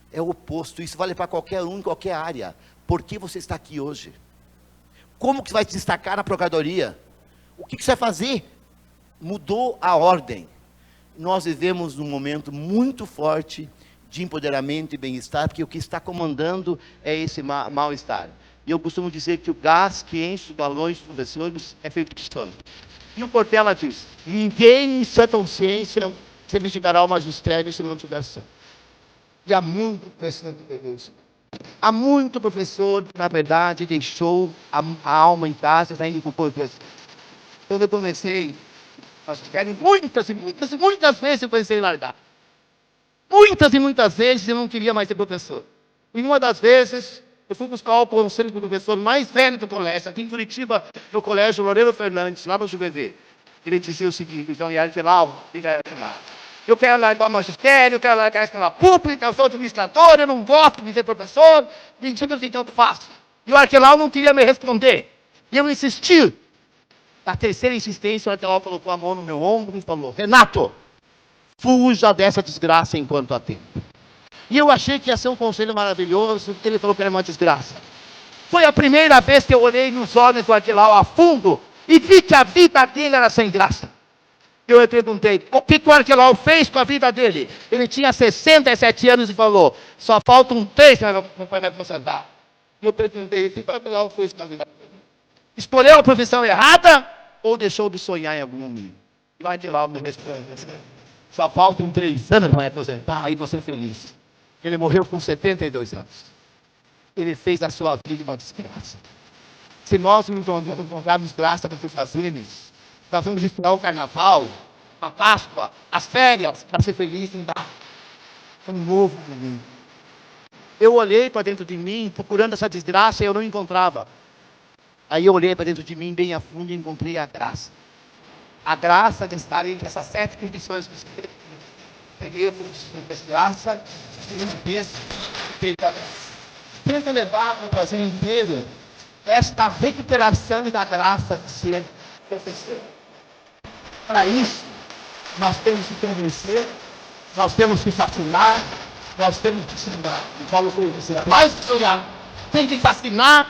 É o oposto, isso vale para qualquer um, em qualquer área. Por que você está aqui hoje? Como que você vai se destacar na procuradoria? O que você vai fazer? Mudou a ordem. Nós vivemos num momento muito forte de empoderamento e bem-estar, porque o que está comandando é esse mal-estar. E eu costumo dizer que o gás que enche os balões dos professores é feito de sono. E o Portela diz, ninguém em sua consciência se investigará o magistério se não tiver sono. E há muito professor que perdeu isso. Há muito professor que, na verdade, deixou a alma em casa e está indo para o português. Quando eu comecei, muitas vezes eu pensei em largar. Muitas e muitas vezes eu não queria mais ser professor. E uma das vezes, eu fui buscar o conselho do professor mais velho do colégio, aqui em Curitiba, no colégio Loureiro Fernandes, lá no Juventude. Ele dizia o seguinte, então, eu quero largar o magistério, eu quero largar a escola pública, eu sou administrador, eu não gosto de ser professor, me diga assim, então eu faço. E o Arquelau não queria me responder. E eu insisti. Na terceira insistência, o Arquelau colocou a mão no meu ombro e falou, Renato, fuja dessa desgraça enquanto há tempo. E eu achei que ia ser um conselho maravilhoso, ele falou que era uma desgraça. Foi a primeira vez que eu olhei nos olhos do Arquelau a fundo e vi que a vida dele era sem graça. Eu perguntei, o que o Arquelau fez com a vida dele? Ele tinha 67 anos e falou, só faltam 3 para me aposentar. E eu perguntei, o que o Arquelau fez com a vida dele? Escolheu a profissão errada ou deixou de sonhar em algum momento? E o Arquelau me respondeu, só faltam 3 anos para me aposentar, aí você é feliz. Ele morreu com 72 anos. Ele fez a sua vida uma desgraça. Se nós não encontrarmos graça para os fazermos, nós vamos esperar o carnaval, a Páscoa, as férias, para ser feliz, não dá. É um novo momento. Eu olhei para dentro de mim, procurando essa desgraça, e eu não encontrava. Aí eu olhei para dentro de mim, bem a fundo, e encontrei a graça. A graça de estar entre essas 7 condições que você peguei a desgraça, tenta levar para o prazer inteiro esta recuperação da graça de ser professor. Para isso, nós temos que convencer, nós temos que fascinar, nós temos que ensinar. E Paulo foi dizer, mais que sonhar, tem que fascinar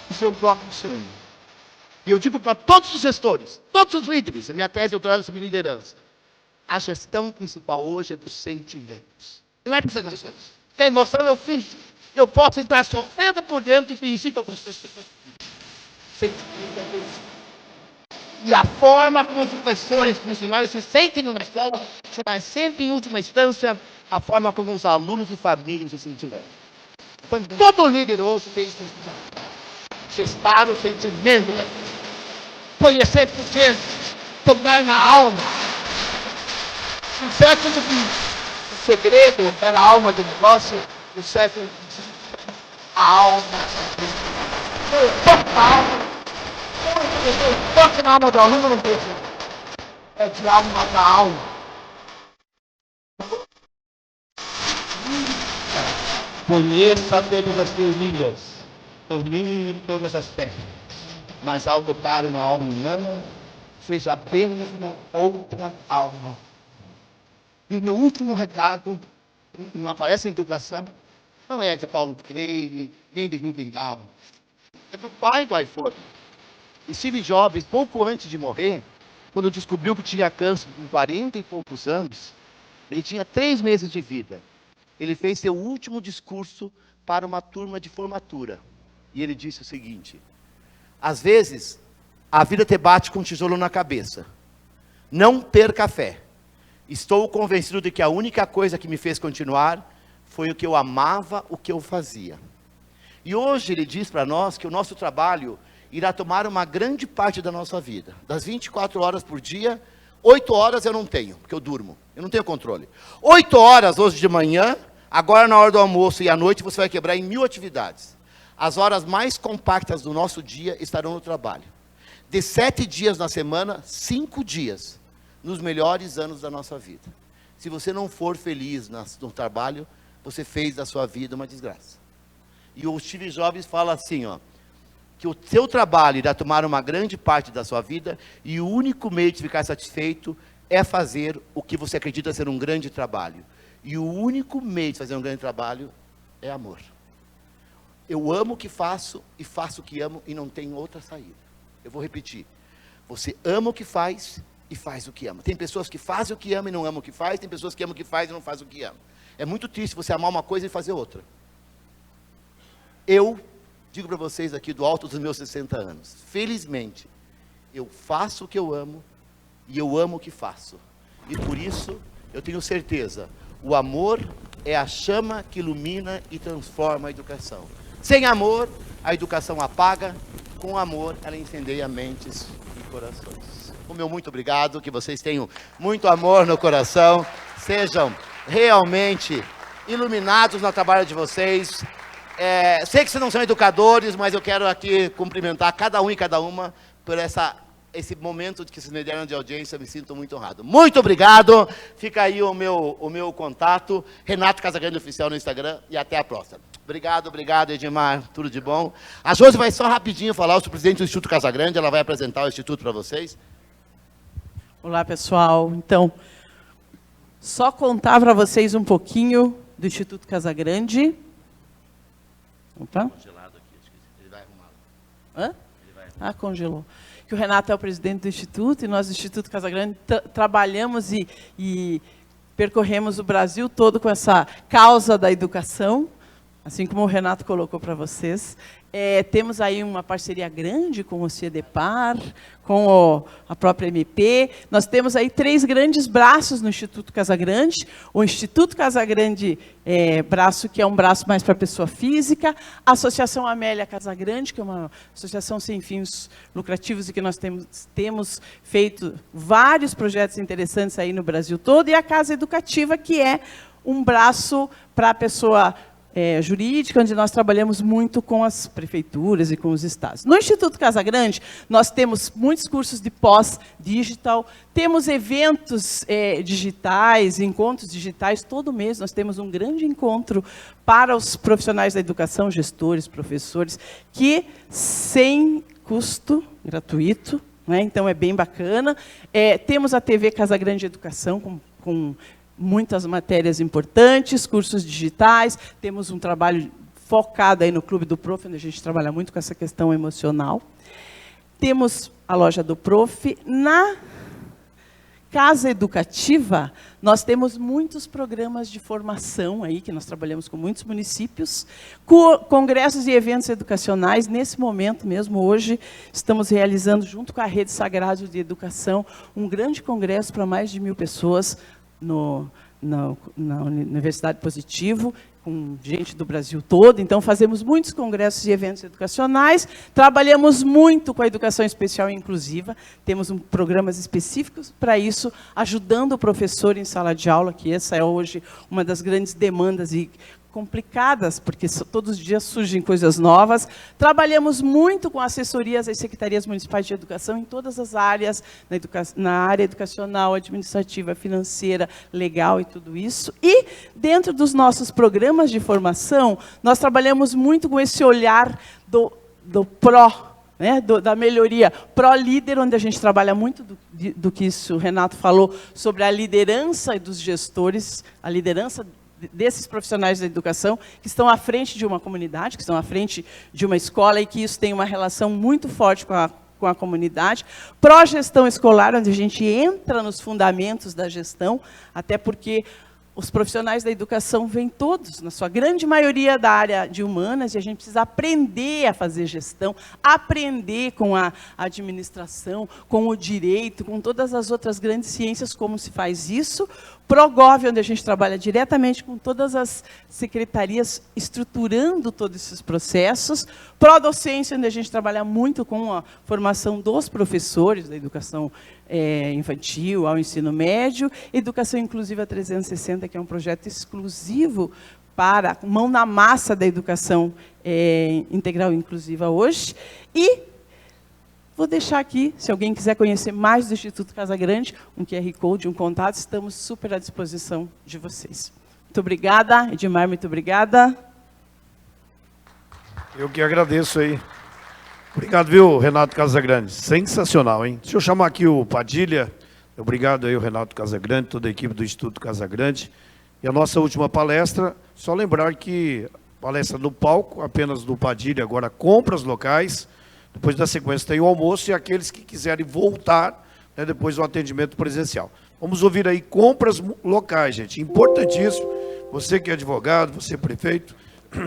o seu próprio sonho. E eu digo para todos os gestores, todos os líderes, a minha tese de doutorado sobre liderança, a gestão principal hoje é dos sentimentos. Não é dos emoções. Tem emoção, eu fiz. Eu posso entrar sofrendo por dentro e fingir que eu preciso. E a forma como os professores funcionários se sentem numa escola será sempre, em última instância, a forma como os alunos e famílias se sentirão. Quando todo líder hoje tem o sentimento, conhecer por dentro, tocar na alma. O certo que o segredo era a alma do negócio, o certo a alma. Toca a alma. Toque na alma do aluno, não tem. É de alma da alma. Conheça todas as teorias, domine todas as técnicas, mas ao tocar uma alma humana, seja apenas uma outra alma. E no último recado, não aparece em educação, não é de Paulo Freire, nem de Rubingal, é do pai do iPhone. E Steve Jobs, pouco antes de morrer, quando descobriu que tinha câncer com 40 e poucos anos, ele tinha 3 meses de vida. Ele fez seu último discurso para uma turma de formatura. E ele disse o seguinte: às vezes, a vida te bate com um tijolo na cabeça. Não perca a fé. Estou convencido de que a única coisa que me fez continuar foi o que eu amava, o que eu fazia. E hoje ele diz para nós que o nosso trabalho irá tomar uma grande parte da nossa vida. Das 24 horas por dia, 8 horas eu não tenho, porque eu durmo. Eu não tenho controle. 8 horas hoje de manhã, agora na hora do almoço e à noite você vai quebrar em 1000 atividades. As horas mais compactas do nosso dia estarão no trabalho. De 7 dias na semana, 5 dias nos melhores anos da nossa vida. Se você não for feliz no trabalho, você fez da sua vida uma desgraça. E o Steve Jobs fala assim, ó, que o seu trabalho irá tomar uma grande parte da sua vida e o único meio de ficar satisfeito é fazer o que você acredita ser um grande trabalho. E o único meio de fazer um grande trabalho é amor. Eu amo o que faço e faço o que amo e não tenho outra saída. Eu vou repetir. Você ama o que faz e faz o que ama. Tem pessoas que fazem o que ama e não amam o que faz, tem pessoas que amam o que faz e não fazem o que ama. É muito triste você amar uma coisa e fazer outra. Eu digo para vocês aqui do alto dos meus 60 anos, felizmente, eu faço o que eu amo e eu amo o que faço. E por isso, eu tenho certeza, o amor é a chama que ilumina e transforma a educação. Sem amor, a educação apaga, com amor, ela incendeia mentes e corações. O meu muito obrigado, que vocês tenham muito amor no coração, sejam realmente iluminados no trabalho de vocês. Sei que vocês não são educadores, mas eu quero aqui cumprimentar cada um e cada uma por esse momento que vocês me deram de audiência. Eu me sinto muito honrado. Muito obrigado. Fica aí o meu contato, Renato Casagrande Oficial no Instagram, e até a próxima. Obrigado, Edmar. Tudo de bom. A Josi vai só rapidinho falar, eu sou presidente do Instituto Casagrande, ela vai apresentar o Instituto para vocês. Olá, pessoal. Então, só contar para vocês um pouquinho do Instituto Casagrande. Opa. Congelado aqui, esqueci. Ele vai arrumar. Hã? Congelou. Que o Renato é o presidente do Instituto, e nós, do Instituto Casagrande, trabalhamos e percorremos o Brasil todo com essa causa da educação, assim como o Renato colocou para vocês. Temos aí uma parceria grande com o CIEDEPAR, com a própria MP. Nós temos aí 3 grandes braços no Instituto Casagrande. O Instituto Casagrande, braço que é um braço mais para a pessoa física. A Associação Amélia Casagrande, que é uma associação sem fins lucrativos e que nós temos feito vários projetos interessantes aí no Brasil todo. E a Casa Educativa, que é um braço para a pessoa jurídica, onde nós trabalhamos muito com as prefeituras e com os estados. No Instituto Casagrande, nós temos muitos cursos de pós-digital, temos eventos digitais, encontros digitais, todo mês nós temos um grande encontro para os profissionais da educação, gestores, professores, que sem custo, gratuito, né? Então é bem bacana. Temos a TV Casagrande Educação, com muitas matérias importantes, cursos digitais, temos um trabalho focado aí no Clube do Prof, onde a gente trabalha muito com essa questão emocional. Temos a loja do Prof. Na Casa Educativa, nós temos muitos programas de formação aí, que nós trabalhamos com muitos municípios, congressos e eventos educacionais. Nesse momento mesmo, hoje, estamos realizando, junto com a Rede Sagrado de Educação, um grande congresso para mais de 1.000 pessoas na Universidade Positivo, com gente do Brasil todo. Então, fazemos muitos congressos e eventos educacionais, trabalhamos muito com a educação especial e inclusiva, temos programas específicos para isso, ajudando o professor em sala de aula, que essa é hoje uma das grandes demandas e complicadas, porque todos os dias surgem coisas novas. Trabalhamos muito com assessorias às secretarias municipais de educação em todas as áreas, na área educacional, administrativa, financeira, legal e tudo isso. E, dentro dos nossos programas de formação, nós trabalhamos muito com esse olhar do pró, né, da melhoria, pró-líder, onde a gente trabalha muito do que o Renato falou, sobre a liderança dos gestores, a liderança desses profissionais da educação, que estão à frente de uma comunidade, que estão à frente de uma escola, e que isso tem uma relação muito forte com a comunidade. Pró-gestão escolar, onde a gente entra nos fundamentos da gestão, até porque os profissionais da educação vêm todos, na sua grande maioria, da área de humanas, e a gente precisa aprender a fazer gestão, aprender com a administração, com o direito, com todas as outras grandes ciências, como se faz isso. Progov, onde a gente trabalha diretamente com todas as secretarias, estruturando todos esses processos. Prodocência, onde a gente trabalha muito com a formação dos professores da educação infantil ao ensino médio. Educação Inclusiva 360, que é um projeto exclusivo para mão na massa da educação integral e inclusiva hoje. E vou deixar aqui, se alguém quiser conhecer mais do Instituto Casa Grande, um QR Code, um contato, estamos super à disposição de vocês. Muito obrigada, Edmar, muito obrigada. Eu que agradeço aí. Obrigado, viu, Renato Casagrande? Sensacional, hein? Deixa eu chamar aqui o Padilha. Obrigado aí, o Renato Casagrande, toda a equipe do Instituto Casagrande. E a nossa última palestra, só lembrar que palestra no palco, apenas do Padilha, agora compras locais. Depois da sequência tem o almoço e aqueles que quiserem voltar, né, depois do atendimento presencial. Vamos ouvir aí compras locais, gente. Importantíssimo. Você que é advogado, você prefeito,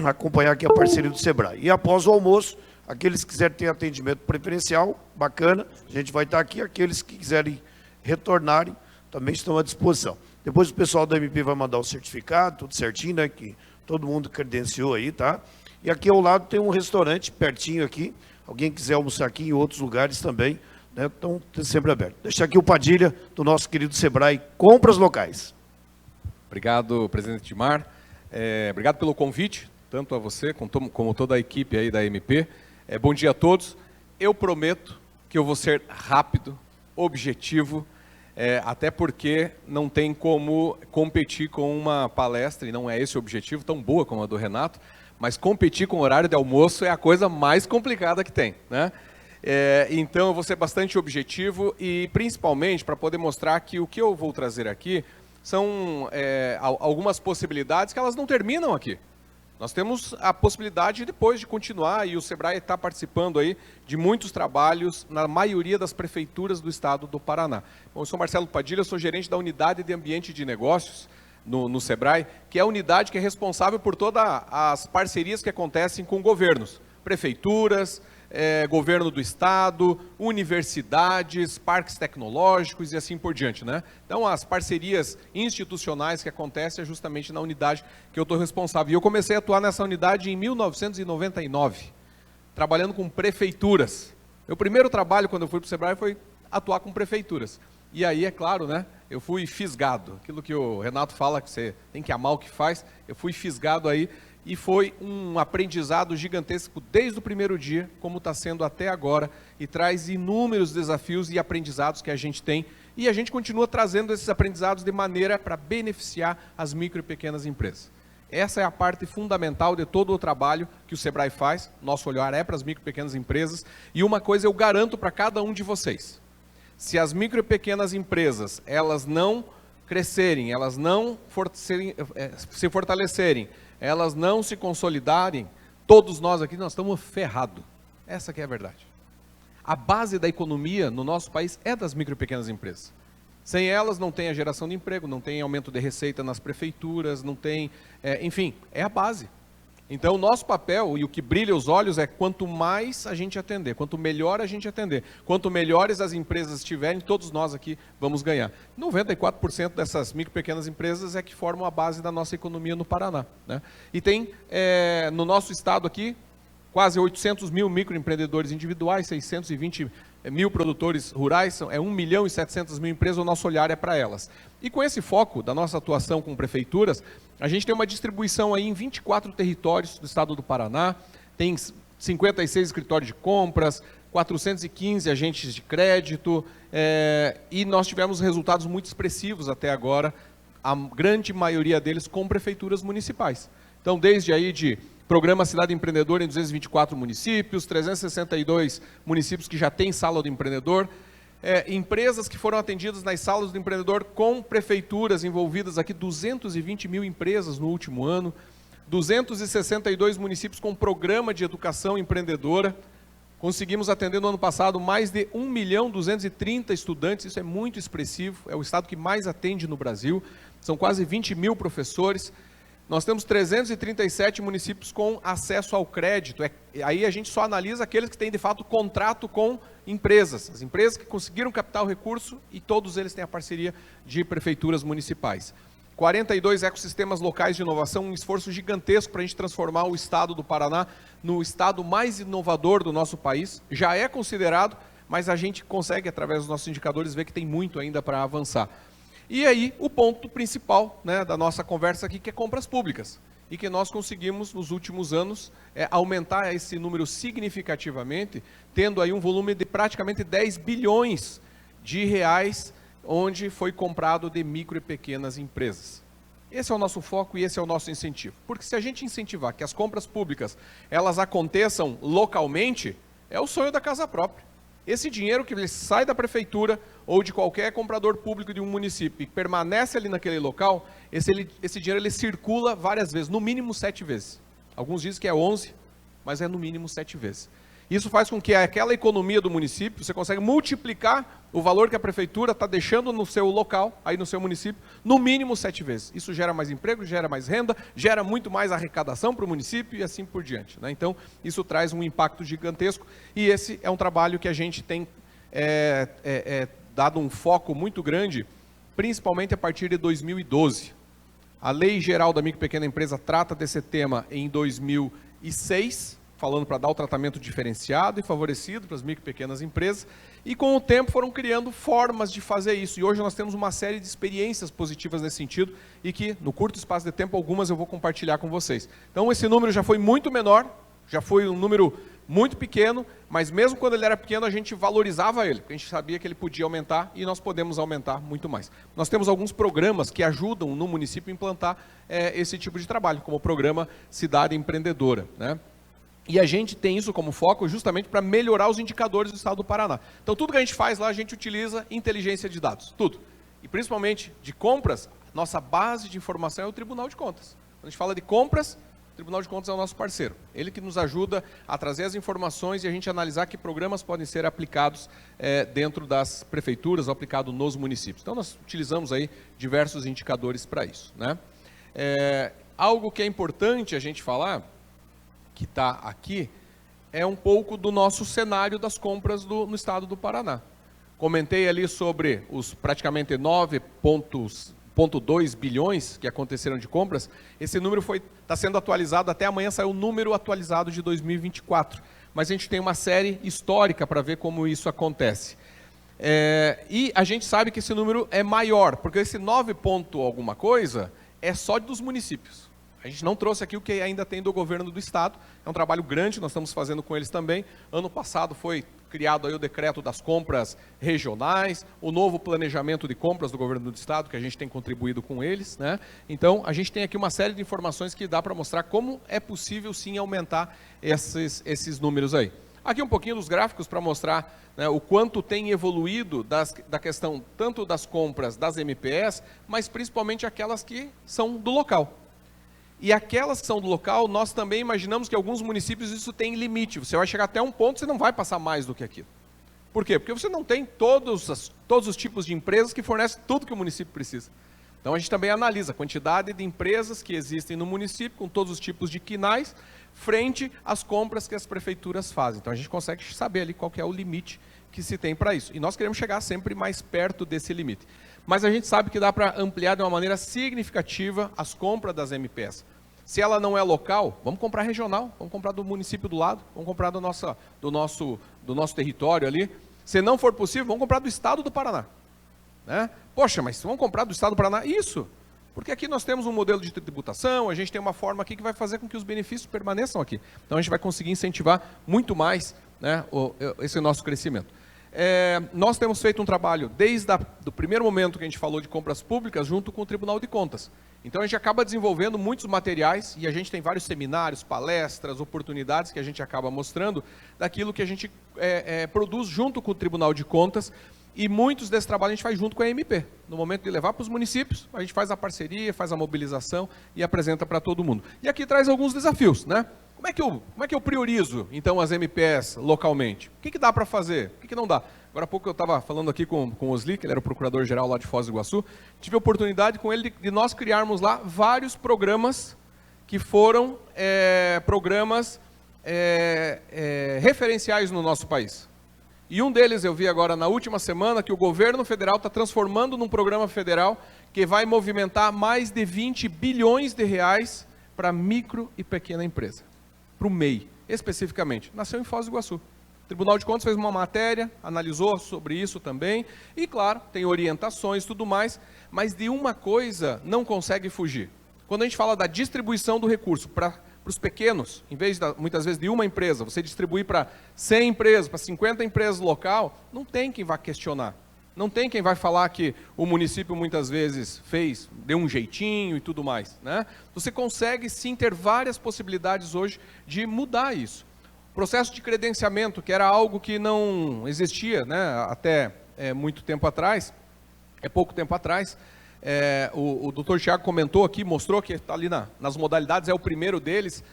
acompanhar aqui a parceria do Sebrae. E após o almoço, aqueles que quiserem ter atendimento preferencial, bacana, a gente vai estar aqui. Aqueles que quiserem retornarem, também estão à disposição. Depois o pessoal da MP vai mandar o certificado, tudo certinho, né, que todo mundo credenciou aí, tá? E aqui ao lado tem um restaurante, pertinho aqui. Alguém quiser almoçar aqui em outros lugares também, né, estão sempre abertos. Deixa aqui o Padilha, do nosso querido Sebrae, compras locais. Obrigado, presidente Edmar. Obrigado pelo convite, tanto a você como toda a equipe aí da MP. Bom dia a todos. Eu prometo que eu vou ser rápido, objetivo, até porque não tem como competir com uma palestra, e não é esse o objetivo, tão boa como a do Renato, mas competir com o horário de almoço é a coisa mais complicada que tem, né? Então eu vou ser bastante objetivo e principalmente para poder mostrar que o que eu vou trazer aqui são algumas possibilidades que elas não terminam aqui. Nós temos a possibilidade depois de continuar, e o Sebrae está participando aí de muitos trabalhos na maioria das prefeituras do estado do Paraná. Bom, eu sou Marcelo Padilha, sou gerente da Unidade de Ambiente de Negócios no Sebrae, que é a unidade que é responsável por todas as parcerias que acontecem com governos, prefeituras, governo do estado, universidades, parques tecnológicos e assim por diante, né? Então, as parcerias institucionais que acontecem é justamente na unidade que eu estou responsável. E eu comecei a atuar nessa unidade em 1999, trabalhando com prefeituras. Meu primeiro trabalho, quando eu fui para o Sebrae, foi atuar com prefeituras. E aí, é claro, né, eu fui fisgado. Aquilo que o Renato fala, que você tem que amar o que faz, eu fui fisgado aí. E foi um aprendizado gigantesco desde o primeiro dia, como está sendo até agora, e traz inúmeros desafios e aprendizados que a gente tem. E a gente continua trazendo esses aprendizados de maneira para beneficiar as micro e pequenas empresas. Essa é a parte fundamental de todo o trabalho que o Sebrae faz. Nosso olhar é para as micro e pequenas empresas. E uma coisa eu garanto para cada um de vocês. Se as micro e pequenas empresas, elas não crescerem, elas não se fortalecerem, elas não se consolidarem, todos nós aqui, nós estamos ferrados. Essa que é a verdade. A base da economia no nosso país é das micro e pequenas empresas. Sem elas não tem a geração de emprego, não tem aumento de receita nas prefeituras, não tem, enfim, é a base. Então, o nosso papel e o que brilha os olhos é quanto mais a gente atender, quanto melhor a gente atender, quanto melhores as empresas estiverem, todos nós aqui vamos ganhar. 94% dessas micro e pequenas empresas é que formam a base da nossa economia no Paraná, né? E tem, no nosso estado aqui, quase 800 mil microempreendedores individuais, 620 mil produtores rurais, 1 milhão e 700 mil empresas, o nosso olhar é para elas. E com esse foco da nossa atuação com prefeituras, a gente tem uma distribuição aí em 24 territórios do estado do Paraná, tem 56 escritórios de compras, 415 agentes de crédito, e nós tivemos resultados muito expressivos até agora, a grande maioria deles com prefeituras municipais. Então, desde aí de Programa Cidade Empreendedora em 224 municípios, 362 municípios que já têm sala do empreendedor, empresas que foram atendidas nas salas do empreendedor com prefeituras envolvidas aqui, 220 mil empresas no último ano, 262 municípios com programa de educação empreendedora. Conseguimos atender no ano passado mais de 1.230.000 estudantes, isso é muito expressivo, é o estado que mais atende no Brasil, são quase 20 mil professores. Nós temos 337 municípios com acesso ao crédito. Aí a gente só analisa aqueles que têm, de fato, contrato com empresas. As empresas que conseguiram captar o recurso e todos eles têm a parceria de prefeituras municipais. 42 ecossistemas locais de inovação, um esforço gigantesco para a gente transformar o estado do Paraná no estado mais inovador do nosso país. Já é considerado, mas a gente consegue, através dos nossos indicadores, ver que tem muito ainda para avançar. E aí, o ponto principal, né, da nossa conversa aqui, que é compras públicas. E que nós conseguimos, nos últimos anos, aumentar esse número significativamente, tendo aí um volume de praticamente 10 bilhões de reais, onde foi comprado de micro e pequenas empresas. Esse é o nosso foco e esse é o nosso incentivo. Porque se a gente incentivar que as compras públicas, elas aconteçam localmente, é o sonho da casa própria. Esse dinheiro que ele sai da prefeitura ou de qualquer comprador público de um município e permanece ali naquele local, esse dinheiro ele circula várias vezes, no mínimo 7 vezes. Alguns dizem que é 11, mas é no mínimo 7 vezes. Isso faz com que aquela economia do município, você consegue multiplicar o valor que a prefeitura está deixando no seu local, aí no seu município, no mínimo 7 vezes. Isso gera mais emprego, gera mais renda, gera muito mais arrecadação para o município e assim por diante, né? Então, isso traz um impacto gigantesco e esse é um trabalho que a gente tem dado um foco muito grande, principalmente a partir de 2012. A Lei Geral da Micro e Pequena Empresa trata desse tema em 2006, falando para dar o tratamento diferenciado e favorecido para as micro e pequenas empresas, e com o tempo foram criando formas de fazer isso, e hoje nós temos uma série de experiências positivas nesse sentido, e que no curto espaço de tempo, algumas eu vou compartilhar com vocês. Então esse número já foi muito menor, já foi um número muito pequeno, mas mesmo quando ele era pequeno a gente valorizava ele, porque a gente sabia que ele podia aumentar, e nós podemos aumentar muito mais. Nós temos alguns programas que ajudam no município a implantar esse tipo de trabalho, como o programa Cidade Empreendedora, né? E a gente tem isso como foco justamente para melhorar os indicadores do estado do Paraná. Então, tudo que a gente faz lá, a gente utiliza inteligência de dados, tudo. E principalmente de compras, nossa base de informação é o Tribunal de Contas. Quando a gente fala de compras, o Tribunal de Contas é o nosso parceiro. Ele que nos ajuda a trazer as informações e a gente analisar que programas podem ser aplicados dentro das prefeituras ou aplicados nos municípios. Então, nós utilizamos aí diversos indicadores para isso, né? Algo que é importante a gente falar, que está aqui, é um pouco do nosso cenário das compras no estado do Paraná. Comentei ali sobre os praticamente 9,2 bilhões que aconteceram de compras. Esse número está sendo atualizado, até amanhã saiu o número atualizado de 2024. Mas a gente tem uma série histórica para ver como isso acontece. E a gente sabe que esse número é maior, porque esse 9 ponto alguma coisa é só dos municípios. A gente não trouxe aqui o que ainda tem do governo do estado, é um trabalho grande, nós estamos fazendo com eles também. Ano passado foi criado aí o decreto das compras regionais, o novo planejamento de compras do governo do estado, que a gente tem contribuído com eles, né? Então, a gente tem aqui uma série de informações que dá para mostrar como é possível sim aumentar esses números aí. Aqui um pouquinho dos gráficos para mostrar, né, o quanto tem evoluído da questão tanto das compras das MPS, mas principalmente aquelas que são do local. E aquelas que são do local, nós também imaginamos que alguns municípios isso tem limite. Você vai chegar até um ponto, você não vai passar mais do que aquilo. Por quê? Porque você não tem todos os tipos de empresas que fornecem tudo que o município precisa. Então a gente também analisa a quantidade de empresas que existem no município, com todos os tipos de quinais, frente às compras que as prefeituras fazem. Então a gente consegue saber ali qual que é o limite que se tem para isso. E nós queremos chegar sempre mais perto desse limite. Mas a gente sabe que dá para ampliar de uma maneira significativa as compras das MPS. Se ela não é local, vamos comprar regional, vamos comprar do município do lado, vamos comprar do nosso território ali. Se não for possível, vamos comprar do estado do Paraná. Né? Poxa, mas vamos comprar do estado do Paraná? Isso! Porque aqui nós temos um modelo de tributação, a gente tem uma forma aqui que vai fazer com que os benefícios permaneçam aqui. Então a gente vai conseguir incentivar muito mais, né, esse nosso crescimento. Nós temos feito um trabalho desde o primeiro momento que a gente falou de compras públicas junto com o Tribunal de Contas. Então a gente acaba desenvolvendo muitos materiais e a gente tem vários seminários, palestras, oportunidades que a gente acaba mostrando daquilo que a gente produz junto com o Tribunal de Contas. E muitos desse trabalho a gente faz junto com a MP. No momento de levar para os municípios, a gente faz a parceria, faz a mobilização e apresenta para todo mundo. E aqui traz alguns desafios, né? Como é que eu priorizo, então, as MPS localmente? O que dá para fazer? O que não dá? Agora há pouco eu estava falando aqui com o Osli, que ele era o procurador-geral lá de Foz do Iguaçu. Tive a oportunidade com ele de nós criarmos lá vários programas que foram programas referenciais no nosso país. E um deles eu vi agora na última semana que o governo federal está transformando num programa federal que vai movimentar mais de 20 bilhões de reais para micro e pequena empresa. Para o MEI, especificamente. Nasceu em Foz do Iguaçu. O Tribunal de Contas fez uma matéria, analisou sobre isso também, e claro, tem orientações e tudo mais, mas de uma coisa não consegue fugir. Quando a gente fala da distribuição do recurso para os pequenos, em vez de, muitas vezes, de uma empresa, você distribuir para 100 empresas, para 50 empresas local, não tem quem vá questionar. Não tem quem vai falar que o município muitas vezes deu um jeitinho e tudo mais. Né? Você consegue sim ter várias possibilidades hoje de mudar isso. O processo de credenciamento, que era algo que não existia, né, até muito tempo atrás, pouco tempo atrás, o doutor Tiago comentou aqui, mostrou que está ali nas modalidades, é o primeiro deles.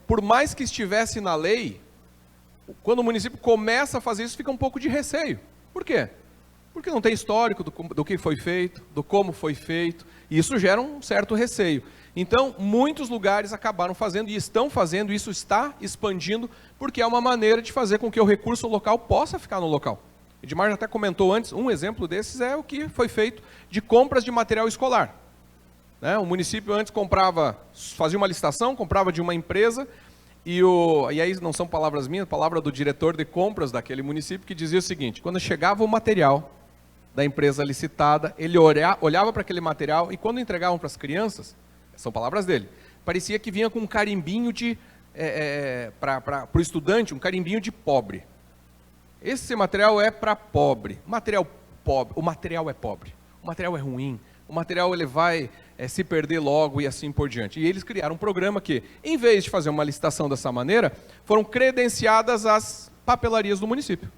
Por mais que estivesse na lei, quando o município começa a fazer isso, fica um pouco de receio. Por quê? Porque não tem histórico do que foi feito, do como foi feito, e isso gera um certo receio. Então, muitos lugares acabaram fazendo e estão fazendo, isso está expandindo, porque é uma maneira de fazer com que o recurso local possa ficar no local. O Edmar já até comentou antes, um exemplo desses é o que foi feito de compras de material escolar. Né? O município antes fazia uma licitação, comprava de uma empresa, e aí não são palavras minhas, palavra do diretor de compras daquele município, que dizia o seguinte: quando chegava o material da empresa licitada, ele olhava para aquele material e quando entregavam para as crianças, são palavras dele, parecia que vinha com um carimbinho para o estudante, um carimbinho de pobre. Esse material é para pobre. O material é pobre. O material é ruim. O material ele vai se perder logo e assim por diante. E eles criaram um programa que, em vez de fazer uma licitação dessa maneira, foram credenciadas as papelarias do município.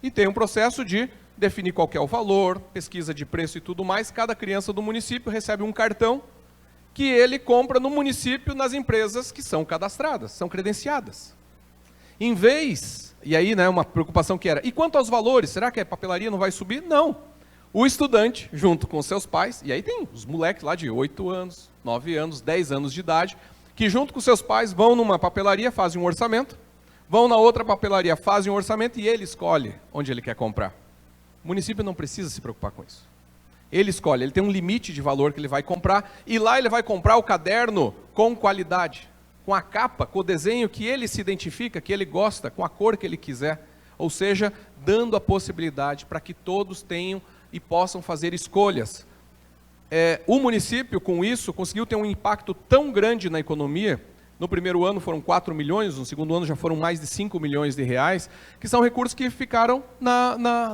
E tem um processo de definir qual que é o valor, pesquisa de preço e tudo mais. Cada criança do município recebe um cartão que ele compra no município nas empresas que são cadastradas, são credenciadas. Em vez, e aí uma preocupação que era, e quanto aos valores, será que a papelaria não vai subir? Não. O estudante, junto com seus pais, e aí tem os moleques lá de 8 anos, 9 anos, 10 anos de idade, que junto com seus pais vão numa papelaria, fazem um orçamento, vão na outra papelaria, fazem um orçamento e ele escolhe onde ele quer comprar. O município não precisa se preocupar com isso. Ele escolhe, ele tem um limite de valor que ele vai comprar, e lá ele vai comprar o caderno com qualidade, com a capa, com o desenho que ele se identifica, que ele gosta, com a cor que ele quiser. Ou seja, dando a possibilidade para que todos tenham e possam fazer escolhas. O município, com isso, conseguiu ter um impacto tão grande na economia. No primeiro ano foram 4 milhões, no segundo ano já foram mais de 5 milhões de reais, que são recursos que ficaram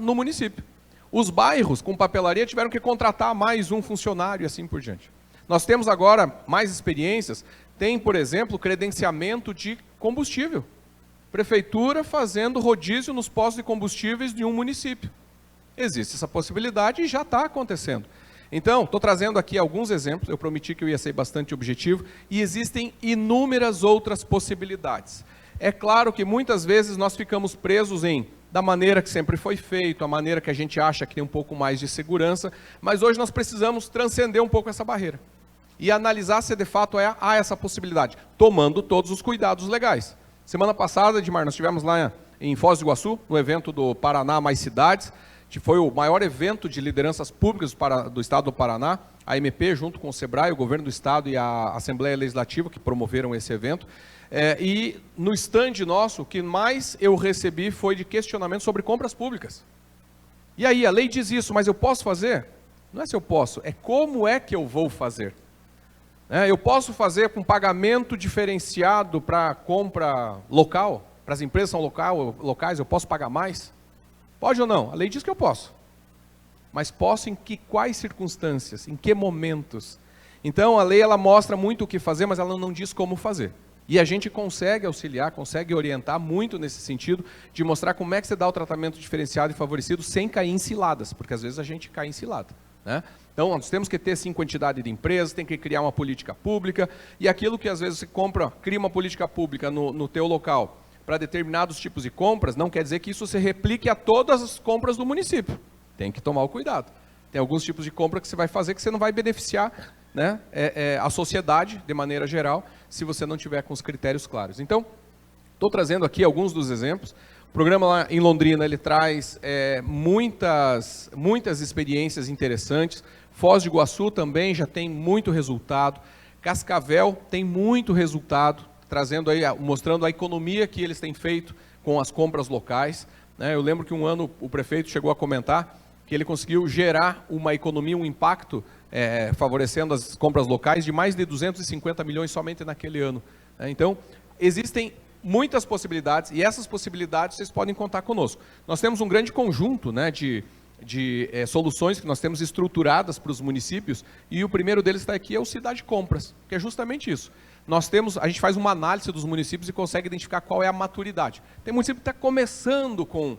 no município. Os bairros com papelaria tiveram que contratar mais um funcionário e assim por diante. Nós temos agora mais experiências, tem, por exemplo, credenciamento de combustível. Prefeitura fazendo rodízio nos postos de combustíveis de um município. Existe essa possibilidade e já está acontecendo. Então, estou trazendo aqui alguns exemplos, eu prometi que eu ia ser bastante objetivo, e existem inúmeras outras possibilidades. É claro que muitas vezes nós ficamos presos em da maneira que sempre foi feito, a maneira que a gente acha que tem um pouco mais de segurança, mas hoje nós precisamos transcender um pouco essa barreira e analisar se de fato há essa possibilidade, tomando todos os cuidados legais. Semana passada, Edmar, nós estivemos lá em Foz do Iguaçu, no evento do Paraná Mais Cidades, que foi o maior evento de lideranças públicas do Estado do Paraná, a MP, junto com o SEBRAE, o Governo do Estado e a Assembleia Legislativa, que promoveram esse evento. E no stand nosso, o que mais eu recebi foi de questionamento sobre compras públicas. E aí, a lei diz isso, mas eu posso fazer? Não é se eu posso, é como é que eu vou fazer. Eu posso fazer com pagamento diferenciado para compra local, para as empresas são locais, eu posso pagar mais? Pode ou não? A lei diz que eu posso. Mas posso em quais circunstâncias, em que momentos? Então a lei ela mostra muito o que fazer, mas ela não diz como fazer. E a gente consegue auxiliar, consegue orientar muito nesse sentido, de mostrar como é que você dá o tratamento diferenciado e favorecido sem cair em ciladas, porque às vezes a gente cai em cilada, né? Então, nós temos que ter, sim, quantidade de empresas, tem que criar uma política pública, e aquilo que às vezes você cria uma política pública no teu local para determinados tipos de compras, não quer dizer que isso se replique a todas as compras do município. Tem que tomar o cuidado. Tem alguns tipos de compra que você vai fazer que você não vai beneficiar, né, a sociedade, de maneira geral, se você não tiver com os critérios claros. Então, estou trazendo aqui alguns dos exemplos. O programa lá em Londrina, ele traz muitas experiências interessantes. Foz do Iguaçu também já tem muito resultado. Cascavel tem muito resultado, mostrando a economia que eles têm feito com as compras locais. Eu lembro que um ano o prefeito chegou a comentar que ele conseguiu gerar uma economia, um impacto, favorecendo as compras locais de mais de 250 milhões somente naquele ano. Então, existem muitas possibilidades, e essas possibilidades vocês podem contar conosco. Nós temos um grande conjunto, né, de soluções que nós temos estruturadas para os municípios, e o primeiro deles está aqui, é o Cidade Compras, que é justamente isso. A gente faz uma análise dos municípios e consegue identificar qual é a maturidade. Tem município que está começando com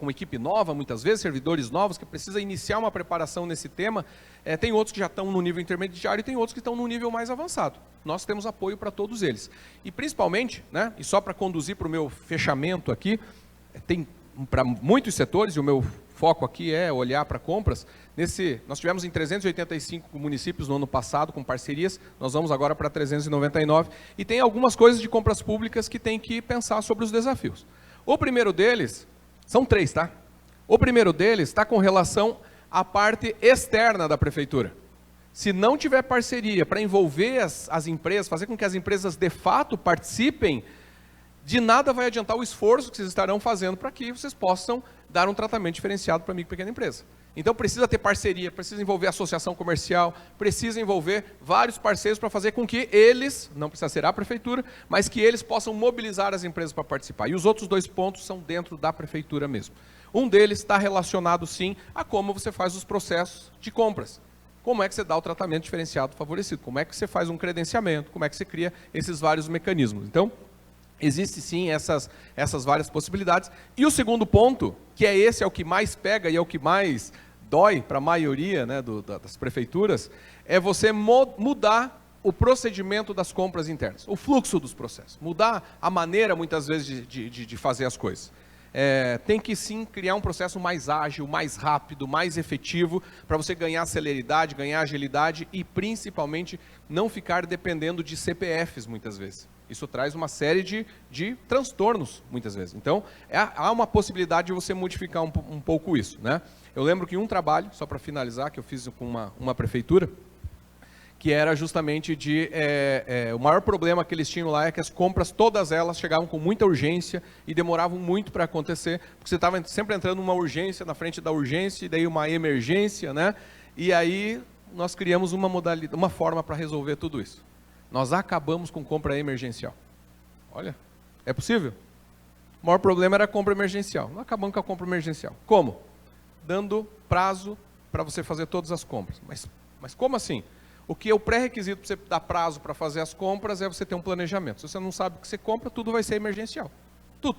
equipe nova, muitas vezes, servidores novos, que precisa iniciar uma preparação nesse tema. Tem outros que já estão no nível intermediário e tem outros que estão no nível mais avançado. Nós temos apoio para todos eles. E principalmente, né, e só para conduzir para o meu fechamento aqui, tem para muitos setores, e o meu foco aqui é olhar para compras. Nós tivemos em 385 municípios no ano passado com parcerias, nós vamos agora para 399, e tem algumas coisas de compras públicas que tem que pensar sobre os desafios. O primeiro deles, são 3, tá? O primeiro deles está com relação à parte externa da prefeitura. Se não tiver parceria para envolver as empresas, fazer com que as empresas de fato participem, de nada vai adiantar o esforço que vocês estarão fazendo para que vocês possam dar um tratamento diferenciado para a micro e pequena empresa. Então precisa ter parceria, precisa envolver a associação comercial, precisa envolver vários parceiros para fazer com que eles, não precisa ser a prefeitura, mas que eles possam mobilizar as empresas para participar. E os outros 2 pontos são dentro da prefeitura mesmo. Um deles está relacionado sim a como você faz os processos de compras. Como é que você dá o tratamento diferenciado favorecido? Como é que você faz um credenciamento? Como é que você cria esses vários mecanismos? Então, existe sim essas várias possibilidades. E o segundo ponto, que é o que mais pega e é o que mais dói para a maioria, né, das prefeituras, é você mudar o procedimento das compras internas, o fluxo dos processos, mudar a maneira, muitas vezes, de fazer as coisas. Tem que sim criar um processo mais ágil, mais rápido, mais efetivo, para você ganhar celeridade, ganhar agilidade e principalmente não ficar dependendo de CPFs muitas vezes. Isso traz uma série de transtornos muitas vezes. Então, há uma possibilidade de você modificar um pouco isso, né? Eu lembro que um trabalho, só para finalizar, que eu fiz com uma prefeitura, que era justamente o maior problema que eles tinham lá é que as compras, todas elas, chegavam com muita urgência e demoravam muito para acontecer, porque você estava sempre entrando numa urgência, na frente da urgência, e daí uma emergência, né? E aí nós criamos uma forma para resolver tudo isso. Nós acabamos com compra emergencial. Olha, é possível? O maior problema era a compra emergencial. Nós acabamos com a compra emergencial. Como? Dando prazo para você fazer todas as compras. Mas como assim? O que é o pré-requisito para você dar prazo para fazer as compras é você ter um planejamento. Se você não sabe o que você compra, tudo vai ser emergencial. Tudo.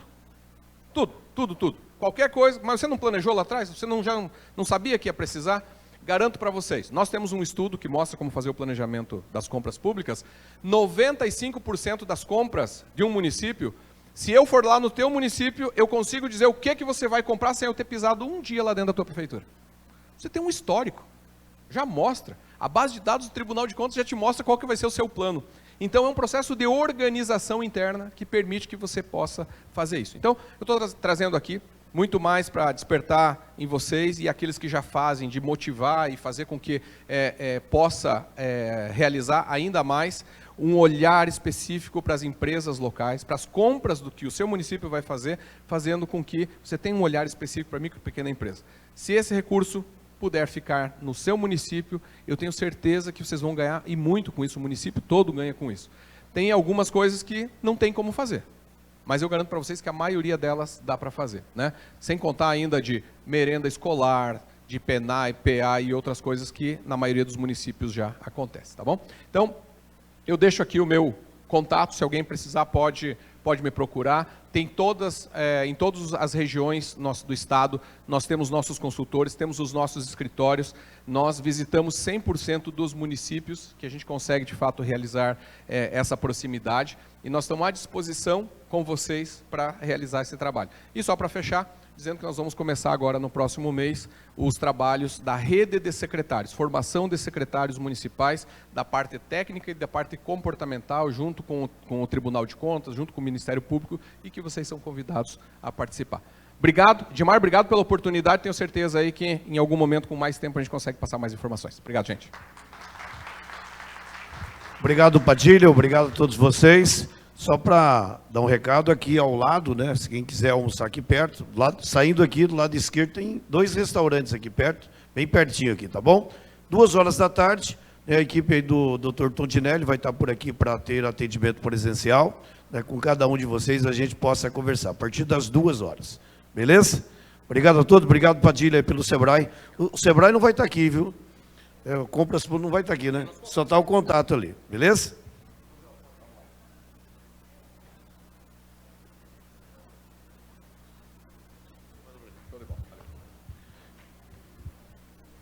Qualquer coisa, mas você não planejou lá atrás? Você já não sabia que ia precisar? Garanto para vocês, nós temos um estudo que mostra como fazer o planejamento das compras públicas. 95% das compras de um município Se eu for lá no teu município, eu consigo dizer o que você vai comprar sem eu ter pisado um dia lá dentro da tua prefeitura. Você tem um histórico, já mostra. A base de dados do Tribunal de Contas já te mostra qual que vai ser o seu plano. Então é um processo de organização interna que permite que você possa fazer isso. Então eu estou trazendo aqui muito mais para despertar em vocês e aqueles que já fazem, de motivar e fazer com que possa realizar ainda mais um olhar específico para as empresas locais, para as compras do que o seu município vai fazer, fazendo com que você tenha um olhar específico para a micro e pequena empresa. Se esse recurso puder ficar no seu município, eu tenho certeza que vocês vão ganhar, e muito com isso, o município todo ganha com isso. Tem algumas coisas que não tem como fazer, mas eu garanto para vocês que a maioria delas dá para fazer, né? Sem contar ainda de merenda escolar, de PENAI, PA e outras coisas que na maioria dos municípios já acontece, tá bom? Então, eu deixo aqui o meu contato, se alguém precisar pode me procurar. Tem em todas as regiões do estado, nós temos nossos consultores, temos os nossos escritórios, nós visitamos 100% dos municípios que a gente consegue de fato realizar essa proximidade e nós estamos à disposição com vocês para realizar esse trabalho. E só para fechar, dizendo que nós vamos começar agora no próximo mês os trabalhos da rede de secretários, formação de secretários municipais, da parte técnica e da parte comportamental, junto com o Tribunal de Contas, junto com o Ministério Público, e que vocês são convidados a participar. Obrigado, Edmar, obrigado pela oportunidade, tenho certeza aí que em algum momento, com mais tempo, a gente consegue passar mais informações. Obrigado, gente. Obrigado, Padilha, obrigado a todos vocês. Só para dar um recado, aqui ao lado, né, se quem quiser almoçar aqui perto, saindo aqui do lado esquerdo, tem 2 restaurantes aqui perto, bem pertinho aqui, tá bom? 14h, a equipe aí do Dr. Tontinelli vai estar por aqui para ter atendimento presencial, né, com cada um de vocês a gente possa conversar, a partir das 14h, beleza? Obrigado a todos, obrigado, Padilha, pelo Sebrae. O Sebrae não vai estar aqui, viu? Compras não vai estar aqui, né? Só está o contato ali, beleza?